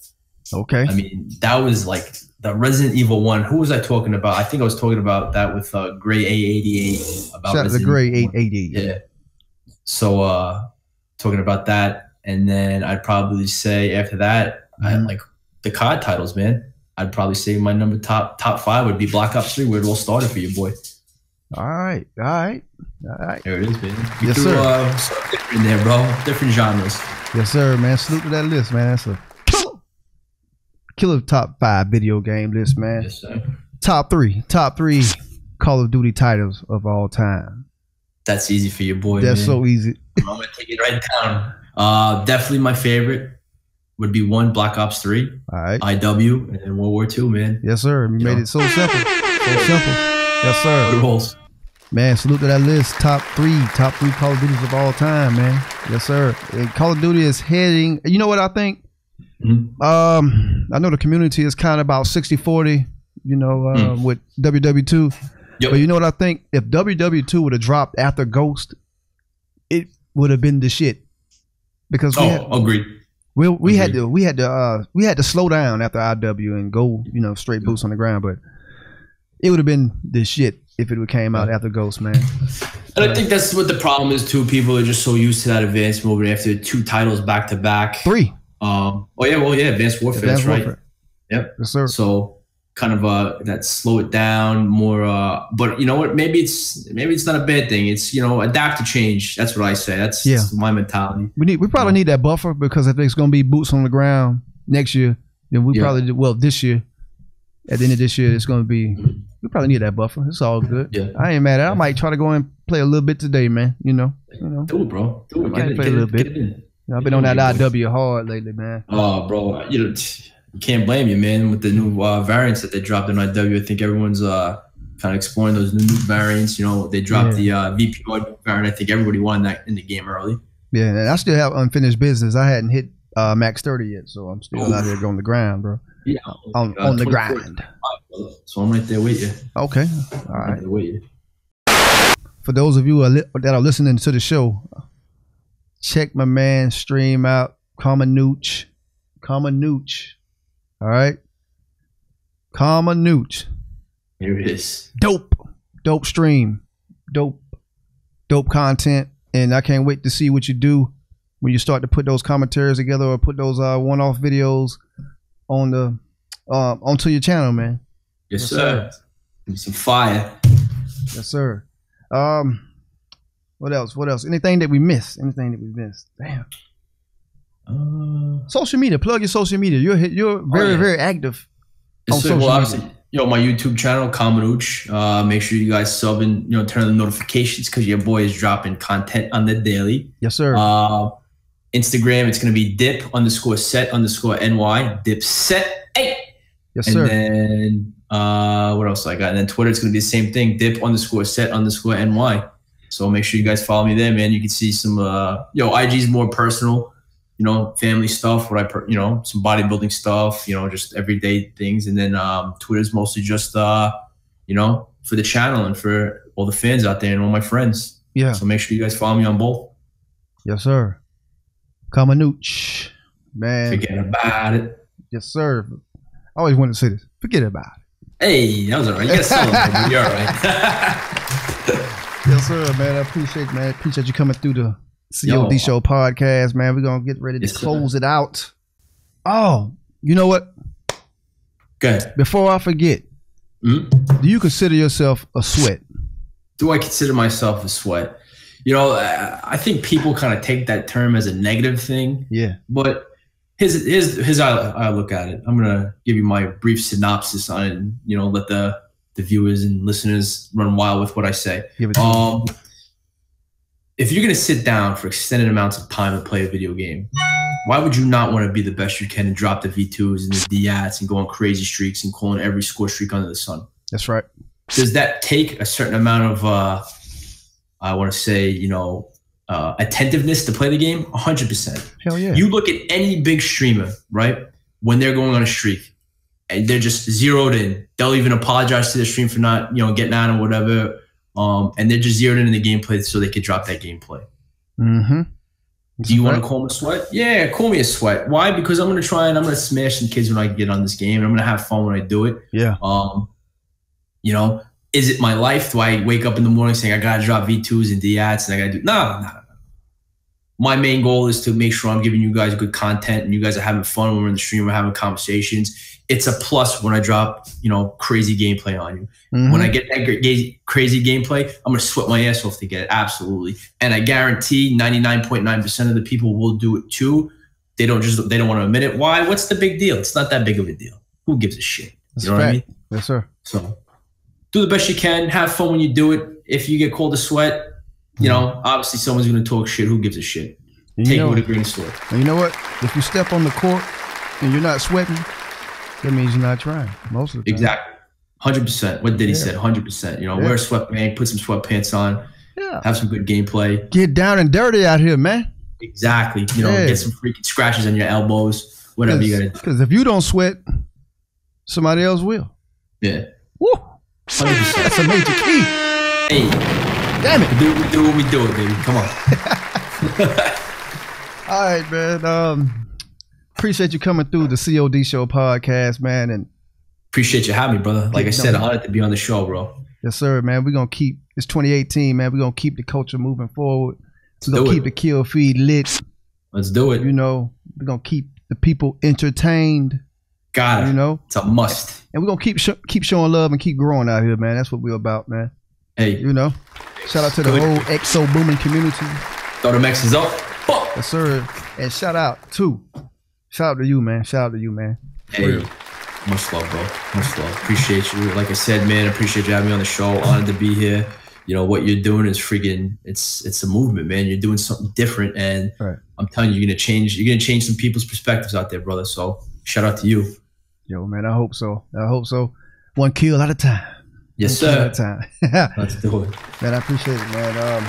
Okay. I mean, that was like the Resident Evil 1. Who was I talking about? I think I was talking about that with Gray A88. Shout out to Gray 888. Yeah. So talking about that. And then I'd probably say after that, I like the COD titles, man. I'd probably say my top 5 would be Black Ops 3, where it all started for you, boy. All right. There it is, man. Yes, sir. Something different there, bro. Different genres. Yes, sir, man. Salute to that list, man. That's a killer top 5 video game list, man. Yes, sir. Top 3 Call of Duty titles of all time. That's easy for your boy. That's man. so easy. I'm gonna take it right down. Definitely my favorite would be 1 Black Ops 3. All right. IW and then World War II, man. Yes, sir. You made it so simple. So simple. Yes, sir. Good holes. Man, salute to that list. Top 3 Call of Duties of all time, man. Yes, sir. And Call of Duty is heading. You know what I think? I know the community is kind of about 60-40, with WW2. Yep. But you know what I think? If WW2 would have dropped after Ghost, it would have been the shit. Because agreed. We had to slow down after IW and go, straight boots on the ground. But it would have been the shit if it came out after Ghost, man. And I think that's what the problem is too. People are just so used to that advanced mode after 2 titles back to back. 3. Advanced Warfare, that's right. Yep. Yes, sir. So kind of that slow it down more. But you know what? Maybe it's not a bad thing. It's adapt to change. That's what I say. That's my mentality. We probably need that buffer because if it's gonna be boots on the ground next year, then we probably this year. At the end of this year, it's gonna be. We probably need that buffer. It's all good. Yeah. I ain't mad at it. I might try to go and play a little bit today, man. Do it, bro. Do it. Play a little bit. I've been on that IW hard lately, man. Oh, bro. You can't blame you, man. With the new variants that they dropped in IW, I think everyone's kind of exploring those new variants. They dropped the VPO variant. I think everybody wanted that in the game early. Yeah, and I still have unfinished business. I hadn't hit max 30 yet, so I'm still out here going the ground, bro. Yeah, on the grind. So I'm right there with you. Okay, all right. Right with you. For those of you that are listening to the show, check my man stream out, KAMANUCH. All right, KAMANUCH. Here it is. Dope stream, dope content, and I can't wait to see what you do when you start to put those commentaries together or put those one-off videos on the onto your channel, man. Yes, sir. Some fire. Yes, sir. What else? What else? Anything that we missed? Damn. Social media. Plug your social media. You're very active on social media. Obviously, my YouTube channel, KAMANUCH. Make sure you guys sub and turn on the notifications because your boy is dropping content on the daily. Yes, sir. Instagram, it's gonna be dip_set_ny. Dipset. Hey. Yes, sir. And then what else I got? And then Twitter, it's gonna be the same thing. Dip_set_ny. So make sure you guys follow me there, man. You can see some IG is more personal. Family stuff, some bodybuilding stuff, just everyday things. And then Twitter's mostly just, for the channel and for all the fans out there and all my friends. Yeah. So make sure you guys follow me on both. Yes, sir. KAMANUCH, man. Forget about it. Yes, sir. I always wanted to say this. Forget about it. Hey, that was all right. You got to celebrate. You're all right. Yes, sir, man. I appreciate you coming through the COD Show podcast, man. We're going to get ready to close it out. Oh, you know what? Good. Before I forget, do you consider yourself a sweat? Do I consider myself a sweat? I think people kind of take that term as a negative thing. Yeah. But here's how I look at it. I'm going to give you my brief synopsis on it and, let the viewers and listeners run wild with what I say. If you're going to sit down for extended amounts of time to play a video game, why would you not want to be the best you can and drop the V2s and the D-ats and go on crazy streaks and calling every score streak under the sun? That's right. Does that take a certain amount of, I want to say, attentiveness to play the game? 100%. Hell yeah. You look at any big streamer, right? When they're going on a streak and they're just zeroed in, they'll even apologize to the stream for not, getting out or whatever. And they're just zeroed in the gameplay so they could drop that gameplay. Mm-hmm. Do you want to call me a sweat? Yeah, call me a sweat. Why? Because I'm going to try and I'm going to smash some kids when I get on this game. And I'm going to have fun when I do it. Yeah. Is it my life? Do I wake up in the morning saying I got to drop V2s and D-ats and I got to do... No. My main goal is to make sure I'm giving you guys good content and you guys are having fun when we're in the stream, we're having conversations. It's a plus when I drop, crazy gameplay on you. Mm-hmm. When I get that crazy gameplay, I'm going to sweat my ass off to get it. Absolutely. And I guarantee 99.9% of the people will do it too. They don't want to admit it. Why? What's the big deal? It's not that big of a deal. Who gives a shit? That's what I mean? Yes, sir. So do the best you can. Have fun when you do it. If you get called a sweat, obviously someone's going to talk shit. Who gives a shit? Take it with a grain of salt. And you know what? If you step on the court and you're not sweating, that means you're not trying most of the time. Exactly. 100%. What Diddy said, 100%. Wear a sweatband, put some sweatpants on, have some good gameplay. Get down and dirty out here, man. Exactly. Get some freaking scratches on your elbows, whatever you got to do. Because if you don't sweat, somebody else will. Yeah. Woo. 100%. That's a major key. Hey. Damn it. Do what we do it, baby. Come on. All right, man. Appreciate you coming through the COD Show podcast, man. And appreciate you having me, brother. Like I said, honored to be on the show, bro. Yes, sir, man. We're going to keep, it's 2018, man. We're going to keep the culture moving forward. We're going to keep the kill feed lit. Let's do it. We're going to keep the people entertained. Got it. It's a must. And we're going to keep showing love and keep growing out here, man. That's what we're about, man. Hey. Shout out to the whole EXO booming community. Throw the Mexicans up. Yes, sir. And shout out to you, man. Hey, much love, bro. Much love. Appreciate you. Like I said, man, appreciate you having me on the show. Honored to be here. What you're doing is freaking, it's a movement, man. You're doing something different. And I'm telling you, you're going to change some people's perspectives out there, brother. So shout out to you. Yo, man, I hope so. One kill at a time. Yes, sir. At a time. Let's do it. Man, I appreciate it, man.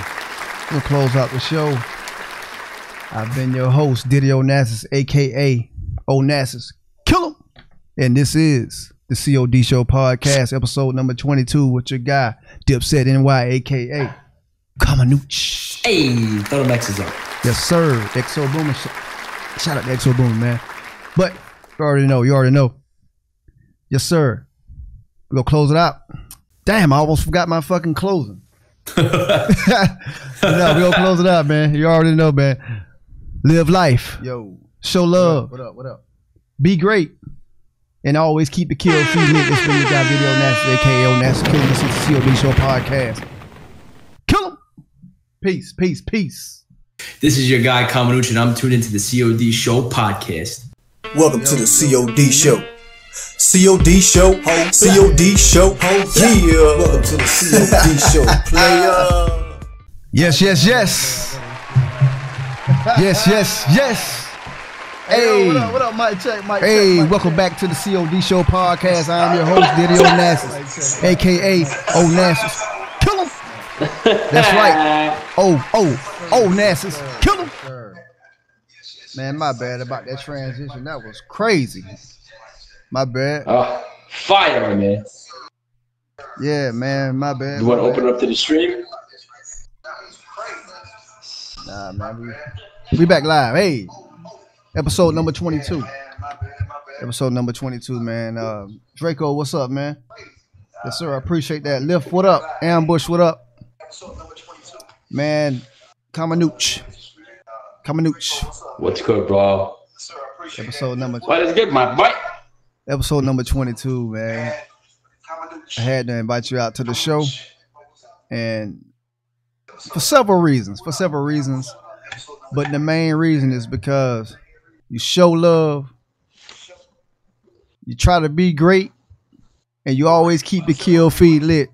We'll close out the show. I've been your host, Diddy Onassis, a.k.a. Onassis. Kill him! And this is the COD Show podcast, episode number 22 with your guy, Dipset NY, a.k.a. KAMANUCH. Hey, throw the Mexes up. Yes, sir. EXO Boomer. Shout out to EXO Boomer, man. But you already know. Yes, sir. We're going to close it out. Damn, I almost forgot my fucking closing. No, we're going to close it out, man. You already know, man. Live life. Yo. Show love. What up? Be great. And always keep the kill feed lit. It's been your guy, Diddy Onassis, a.k.a. Onassis, killing this is the COD Show podcast. Peace, peace, peace. This is your guy KAMANUCH, and I'm tuned into the COD Show podcast. Welcome to the COD show. COD show, COD show, yeah. Welcome to the COD show, player. Yes, yes, yes. Yes, yes, yes. Hey, what up, Mike Check, Mike Hey, check, welcome back to the COD Show podcast. I'm your host, Didio Nassus, aka O Nassus. Kill him. That's right. Oh, Nassus. Kill him. Man, my bad about that transition. That was crazy. My bad. Fire, man. Yeah, man, my bad. You want to open it up to the stream? Nah, man, we back live. Hey, episode number 22. Episode number 22, man. Draco, what's up, man? Yes, sir. I appreciate that. Lift, what up? Ambush, what up? Man, KAMANUCH. What's good, bro? Episode number. What is good, my boy? Episode number 22, man. I had to invite you out to the show, and for several reasons. But the main reason is because you show love, you try to be great, and you always keep the kill feed lit.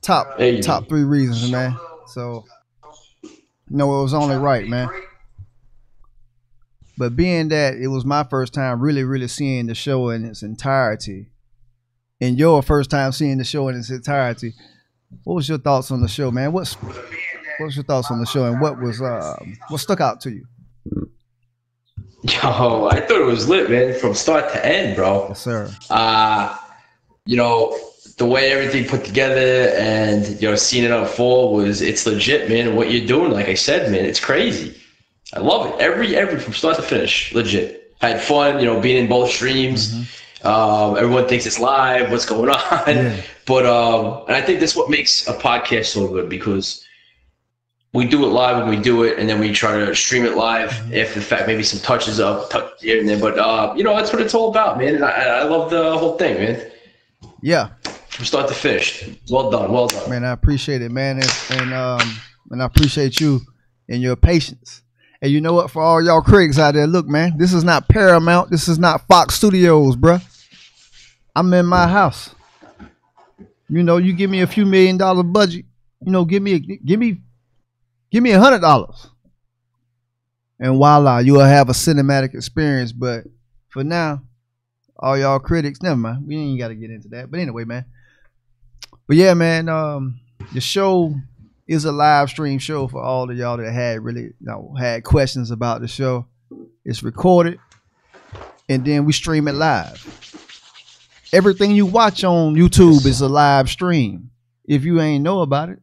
Top 3 reasons, man. So, it was only right, man. But being that it was my first time really seeing the show in its entirety, and your first time seeing the show in its entirety, what was your thoughts on the show, man? What's your thoughts on the show, and what stuck out to you? Yo, I thought it was lit, man, from start to end, bro. Yes, sir. The way everything put together and seeing it unfold it's legit, man. What you're doing, like I said, man, it's crazy. I love it. Every from start to finish, legit. Had fun, being in both streams. Mm-hmm. Everyone thinks it's live. What's going on? Yeah. But and I think that's what makes a podcast so good, because we do it live when we do it, and then we try to stream it live. Mm-hmm. If in fact maybe some touches up here and there, but that's what it's all about, man. And I love the whole thing, man. Yeah. From start to finish. Well done. Man, I appreciate it, man, and I appreciate you and your patience. And you know what? For all y'all critics out there, look, man, this is not Paramount. This is not Fox Studios, bruh. I'm in my house. You give me a few $1 million budget. Give me $100, and voila, you'll have a cinematic experience. But for now, all y'all critics, never mind. We ain't got to get into that. But anyway, man. But yeah, man, the show is a live stream show for all of y'all that had questions about the show. It's recorded, and then we stream it live. Everything you watch on YouTube is a live stream, if you ain't know about it.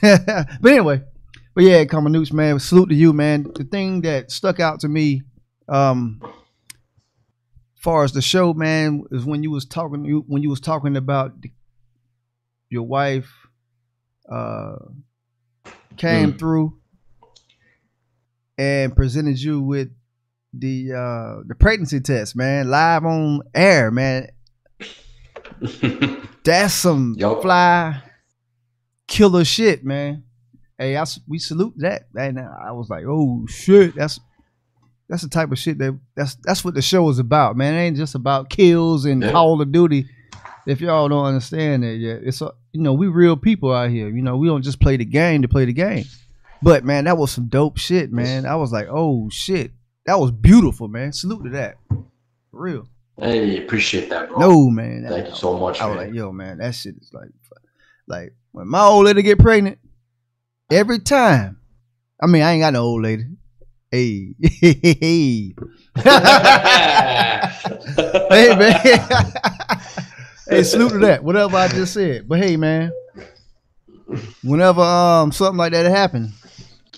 But anyway, yeah, KAMANUCH, man, salute to you, man. The thing that stuck out to me, far as the show, man, is when you was talking about your wife came through and presented you with the pregnancy test, man, live on air, man. That's some fly killer shit, man. Hey, we salute that, and I was like, oh shit, that's the type of shit that's what the show is about, man. It ain't just about kills and Call of Duty. If y'all don't understand that yet, it's we real people out here. We don't just play the game to play the game. But man, that was some dope shit, man. I was like, oh shit, that was beautiful, man. Salute to that, for real. Hey, appreciate that, bro. No, man. Thank you so much. I was like, yo, man, that shit is like when my old lady get pregnant, every time. I mean, I ain't got no old lady. Hey, hey, man. Hey, salute to that. Whatever I just said. But hey, man, whenever something like that happened,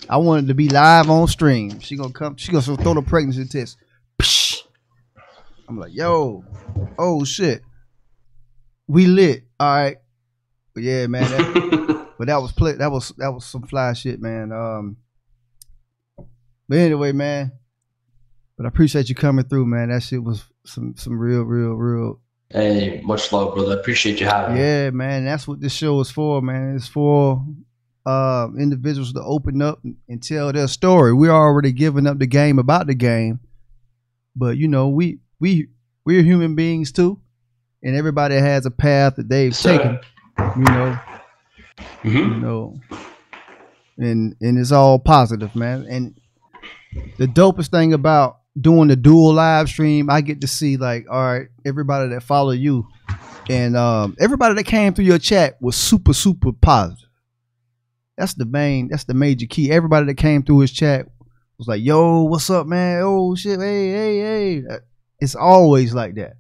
I wanted to be live on stream. She gonna throw the pregnancy test. Psh. I'm like, yo, oh shit, we lit. All right, but yeah, man. That was some fly shit, man. But anyway, man. But I appreciate you coming through, man. That shit was some real Hey, much love, brother. I appreciate you having me. Yeah, man. That's what this show is for, man. It's for individuals to open up and tell their story. We're already giving up the game about the game, but you know, we're human beings too, and everybody has a path that they've taken. You know, you know, and it's all positive, man. And the dopest thing about doing the dual live stream, I get to see like, all right, everybody that follow you and everybody that came through your chat was super positive. That's the major key. Everybody that came through his chat was like, yo, what's up, man? Oh shit, hey. It's always like that.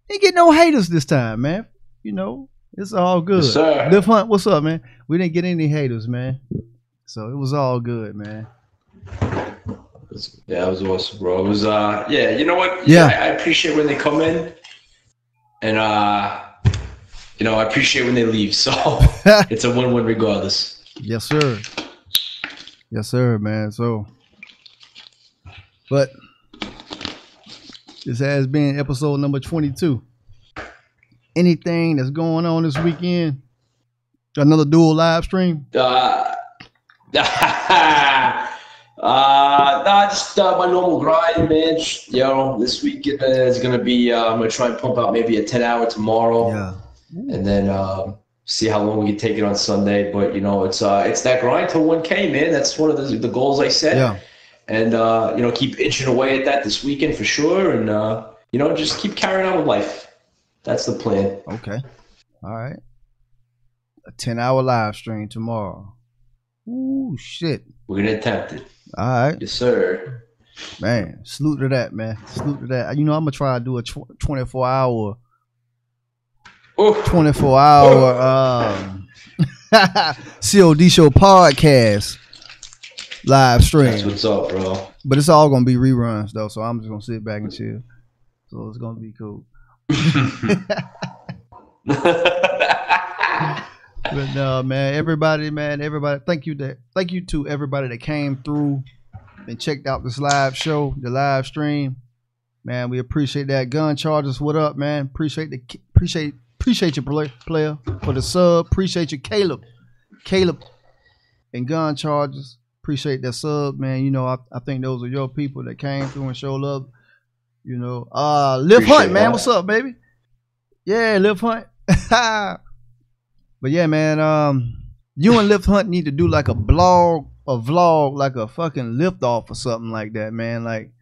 Ain't get no haters this time, man. You know, it's all good. Yes, sir. Liv Hunt, what's up, man? We didn't get any haters, man. So it was all good, man. Yeah, it was awesome, bro. It was yeah, you know what? Yeah. I appreciate when they come in, and you know, I appreciate when they leave. So it's a win-win regardless. Yes, sir. Yes, sir, man. So, but this has been episode number 22. Anything that's going on this weekend? Another dual live stream? Just my normal grind, man. You know, this weekend is gonna be. I'm gonna try and pump out maybe a 10-hour tomorrow. Yeah. And then see how long we can take it on Sunday. But you know, it's that grind to 1K, man. That's one of the goals I set. Yeah. And you know, keep inching away at that this weekend for sure. And you know, just keep carrying on with life. That's the plan. Okay. All right. A 10-hour live stream tomorrow. Ooh, shit. We're gonna attempt it. All right. Yes, sir. Man, salute to that, man. Salute to that. You know, I'm gonna try to do a 24-hour. 24-hour COD show podcast live stream. That's what's up, bro. But it's all gonna be reruns though, so I'm just gonna sit back and chill. So it's gonna be cool. But no, man, everybody, thank you to everybody that came through and checked out this live show, the live stream. Man, we appreciate that. Gun Chargers, what up, man? Appreciate you, player, for the sub. Appreciate you, Caleb, and Gun Chargers. Appreciate that sub, man. You know, I think those are your people that came through and showed love. You know, Liv Hunt, man, what's up, baby? Yeah, Liv Hunt. But yeah, man, you and Liv Hunt need to do like a vlog, like a fucking lift off or something like that, man. Like,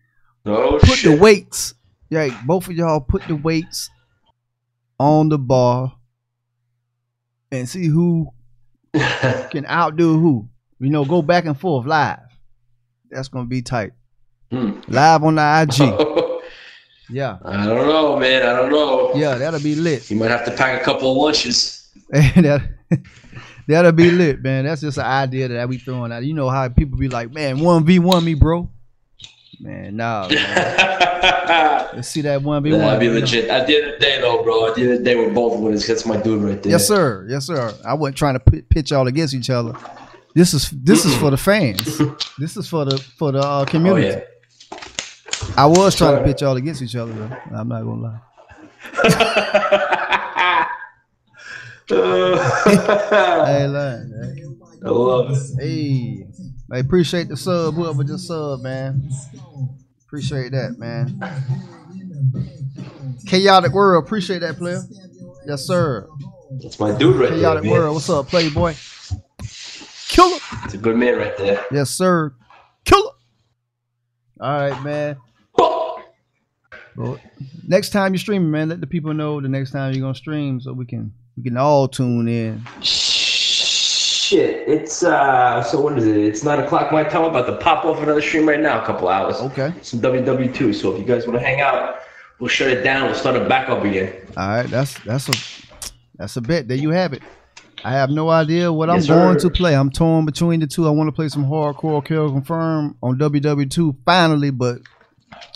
put the weights, yeah, both of y'all put the weights on the bar and see who can outdo who. You know, go back and forth live. That's gonna be tight. Live on the IG. Yeah. I don't know, man. I don't know. Yeah, that'll be lit. You might have to pack a couple of lunches. That'll be lit, man. That's just an idea that we throwing out. You know how people be like, man, 1v1 me, bro. Man, nah, man. Let's see that 1v1. That'd be legit. At the end of the day, though, bro. At the end of the day, we're both winners. That's my dude right there. Yes, sir. Yes, sir. I wasn't trying to pitch y'all against each other. This is for the fans. This is for the community. Oh, yeah. I was trying to pitch y'all against each other, though. I'm not gonna lie. Hey, man. I love it. Hey, I appreciate the sub, whoever just sub, man. Appreciate that, man. Chaotic World, appreciate that, player. Yes, sir. That's my dude right there. Chaotic World, what's up, Playboy? Killer. It's a good man right there. Yes, sir. Killer. All right, man. Well, next time you're streaming, man, let the people know the next time you're gonna stream so we can all tune in. Shit, it's so what is it? It's 9 o'clock my time. I'm about to pop off another stream right now, a couple hours. Okay. Some WW2. So if you guys want to hang out, we'll shut it down. We'll start it back up again. All right, that's a bet. There you have it. I have no idea what I'm going to play. I'm torn between the two. I want to play some hardcore kill confirm on WW2 finally, but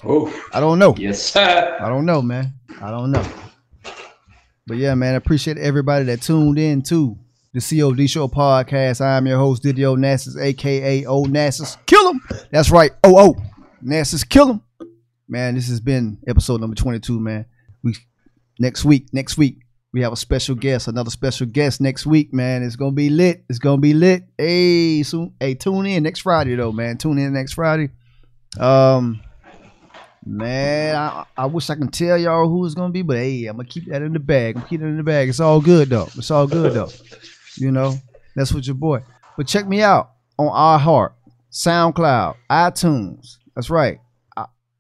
I don't know. Yes, sir. I don't know, man. I don't know. But yeah, man, I appreciate everybody that tuned in to the COD Show podcast. I'm your host, Didio Nassus, aka O Nassus. Kill him. That's right. Oh, Nassus, kill him. Man, this has been episode number 22, man. We Next week, we have a special guest, another special guest next week, man. It's gonna be lit. It's gonna be lit. Hey, soon. Hey, tune in next Friday though, man. Tune in next Friday. Man, I wish I can tell y'all who it's gonna be, but hey, I'm gonna keep that in the bag. I'm keeping it in the bag. It's all good though. It's all good though. You know, that's with your boy. But check me out on iHeart, SoundCloud, iTunes. That's right.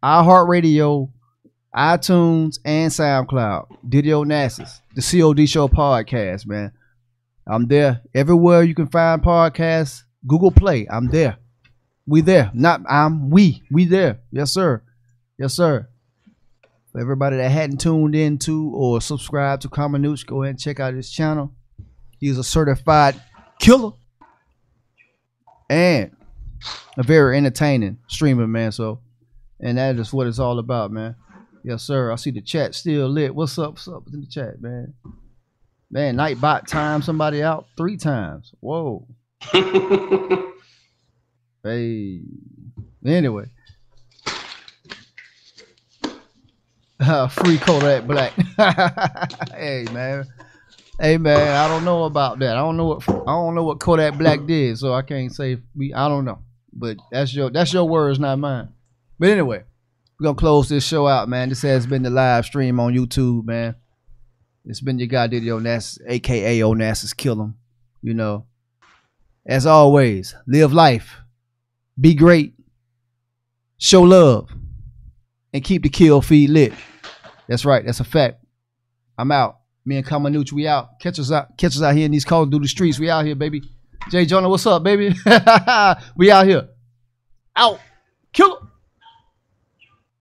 iHeartRadio, iTunes, and SoundCloud. Diddy Onassis, the COD Show podcast, man. I'm there. Everywhere you can find podcasts, Google Play, I'm there. We there. We there. Yes, sir. Yes, sir. For everybody that hadn't tuned into or subscribed to KAMANUCH, go ahead and check out his channel. He's a certified killer and a very entertaining streamer, man. So, and that is what it's all about, man. Yes, sir. I see the chat still lit. What's up? What's up in the chat, man? Man, Nightbot timed somebody out 3 times. Whoa. Hey. Anyway. Free Kodak Black. Hey, man. Hey, man, I don't know about that. I don't know what Kodak Black did, so I can't say I don't know. But that's your words, not mine. But anyway, we're gonna close this show out, man. This has been the live stream on YouTube, man. It's been your guy Diddy Onassis, aka Onassis Kill 'em. You know. As always, live life, be great, show love, and keep the kill feed lit. That's right, that's a fact. I'm out. Me and KAMANUCH, we out. Catch us out here in these Call of Duty streets. We out here, baby. Jay Jonah, what's up, baby? We out here. Out. Kill 'em.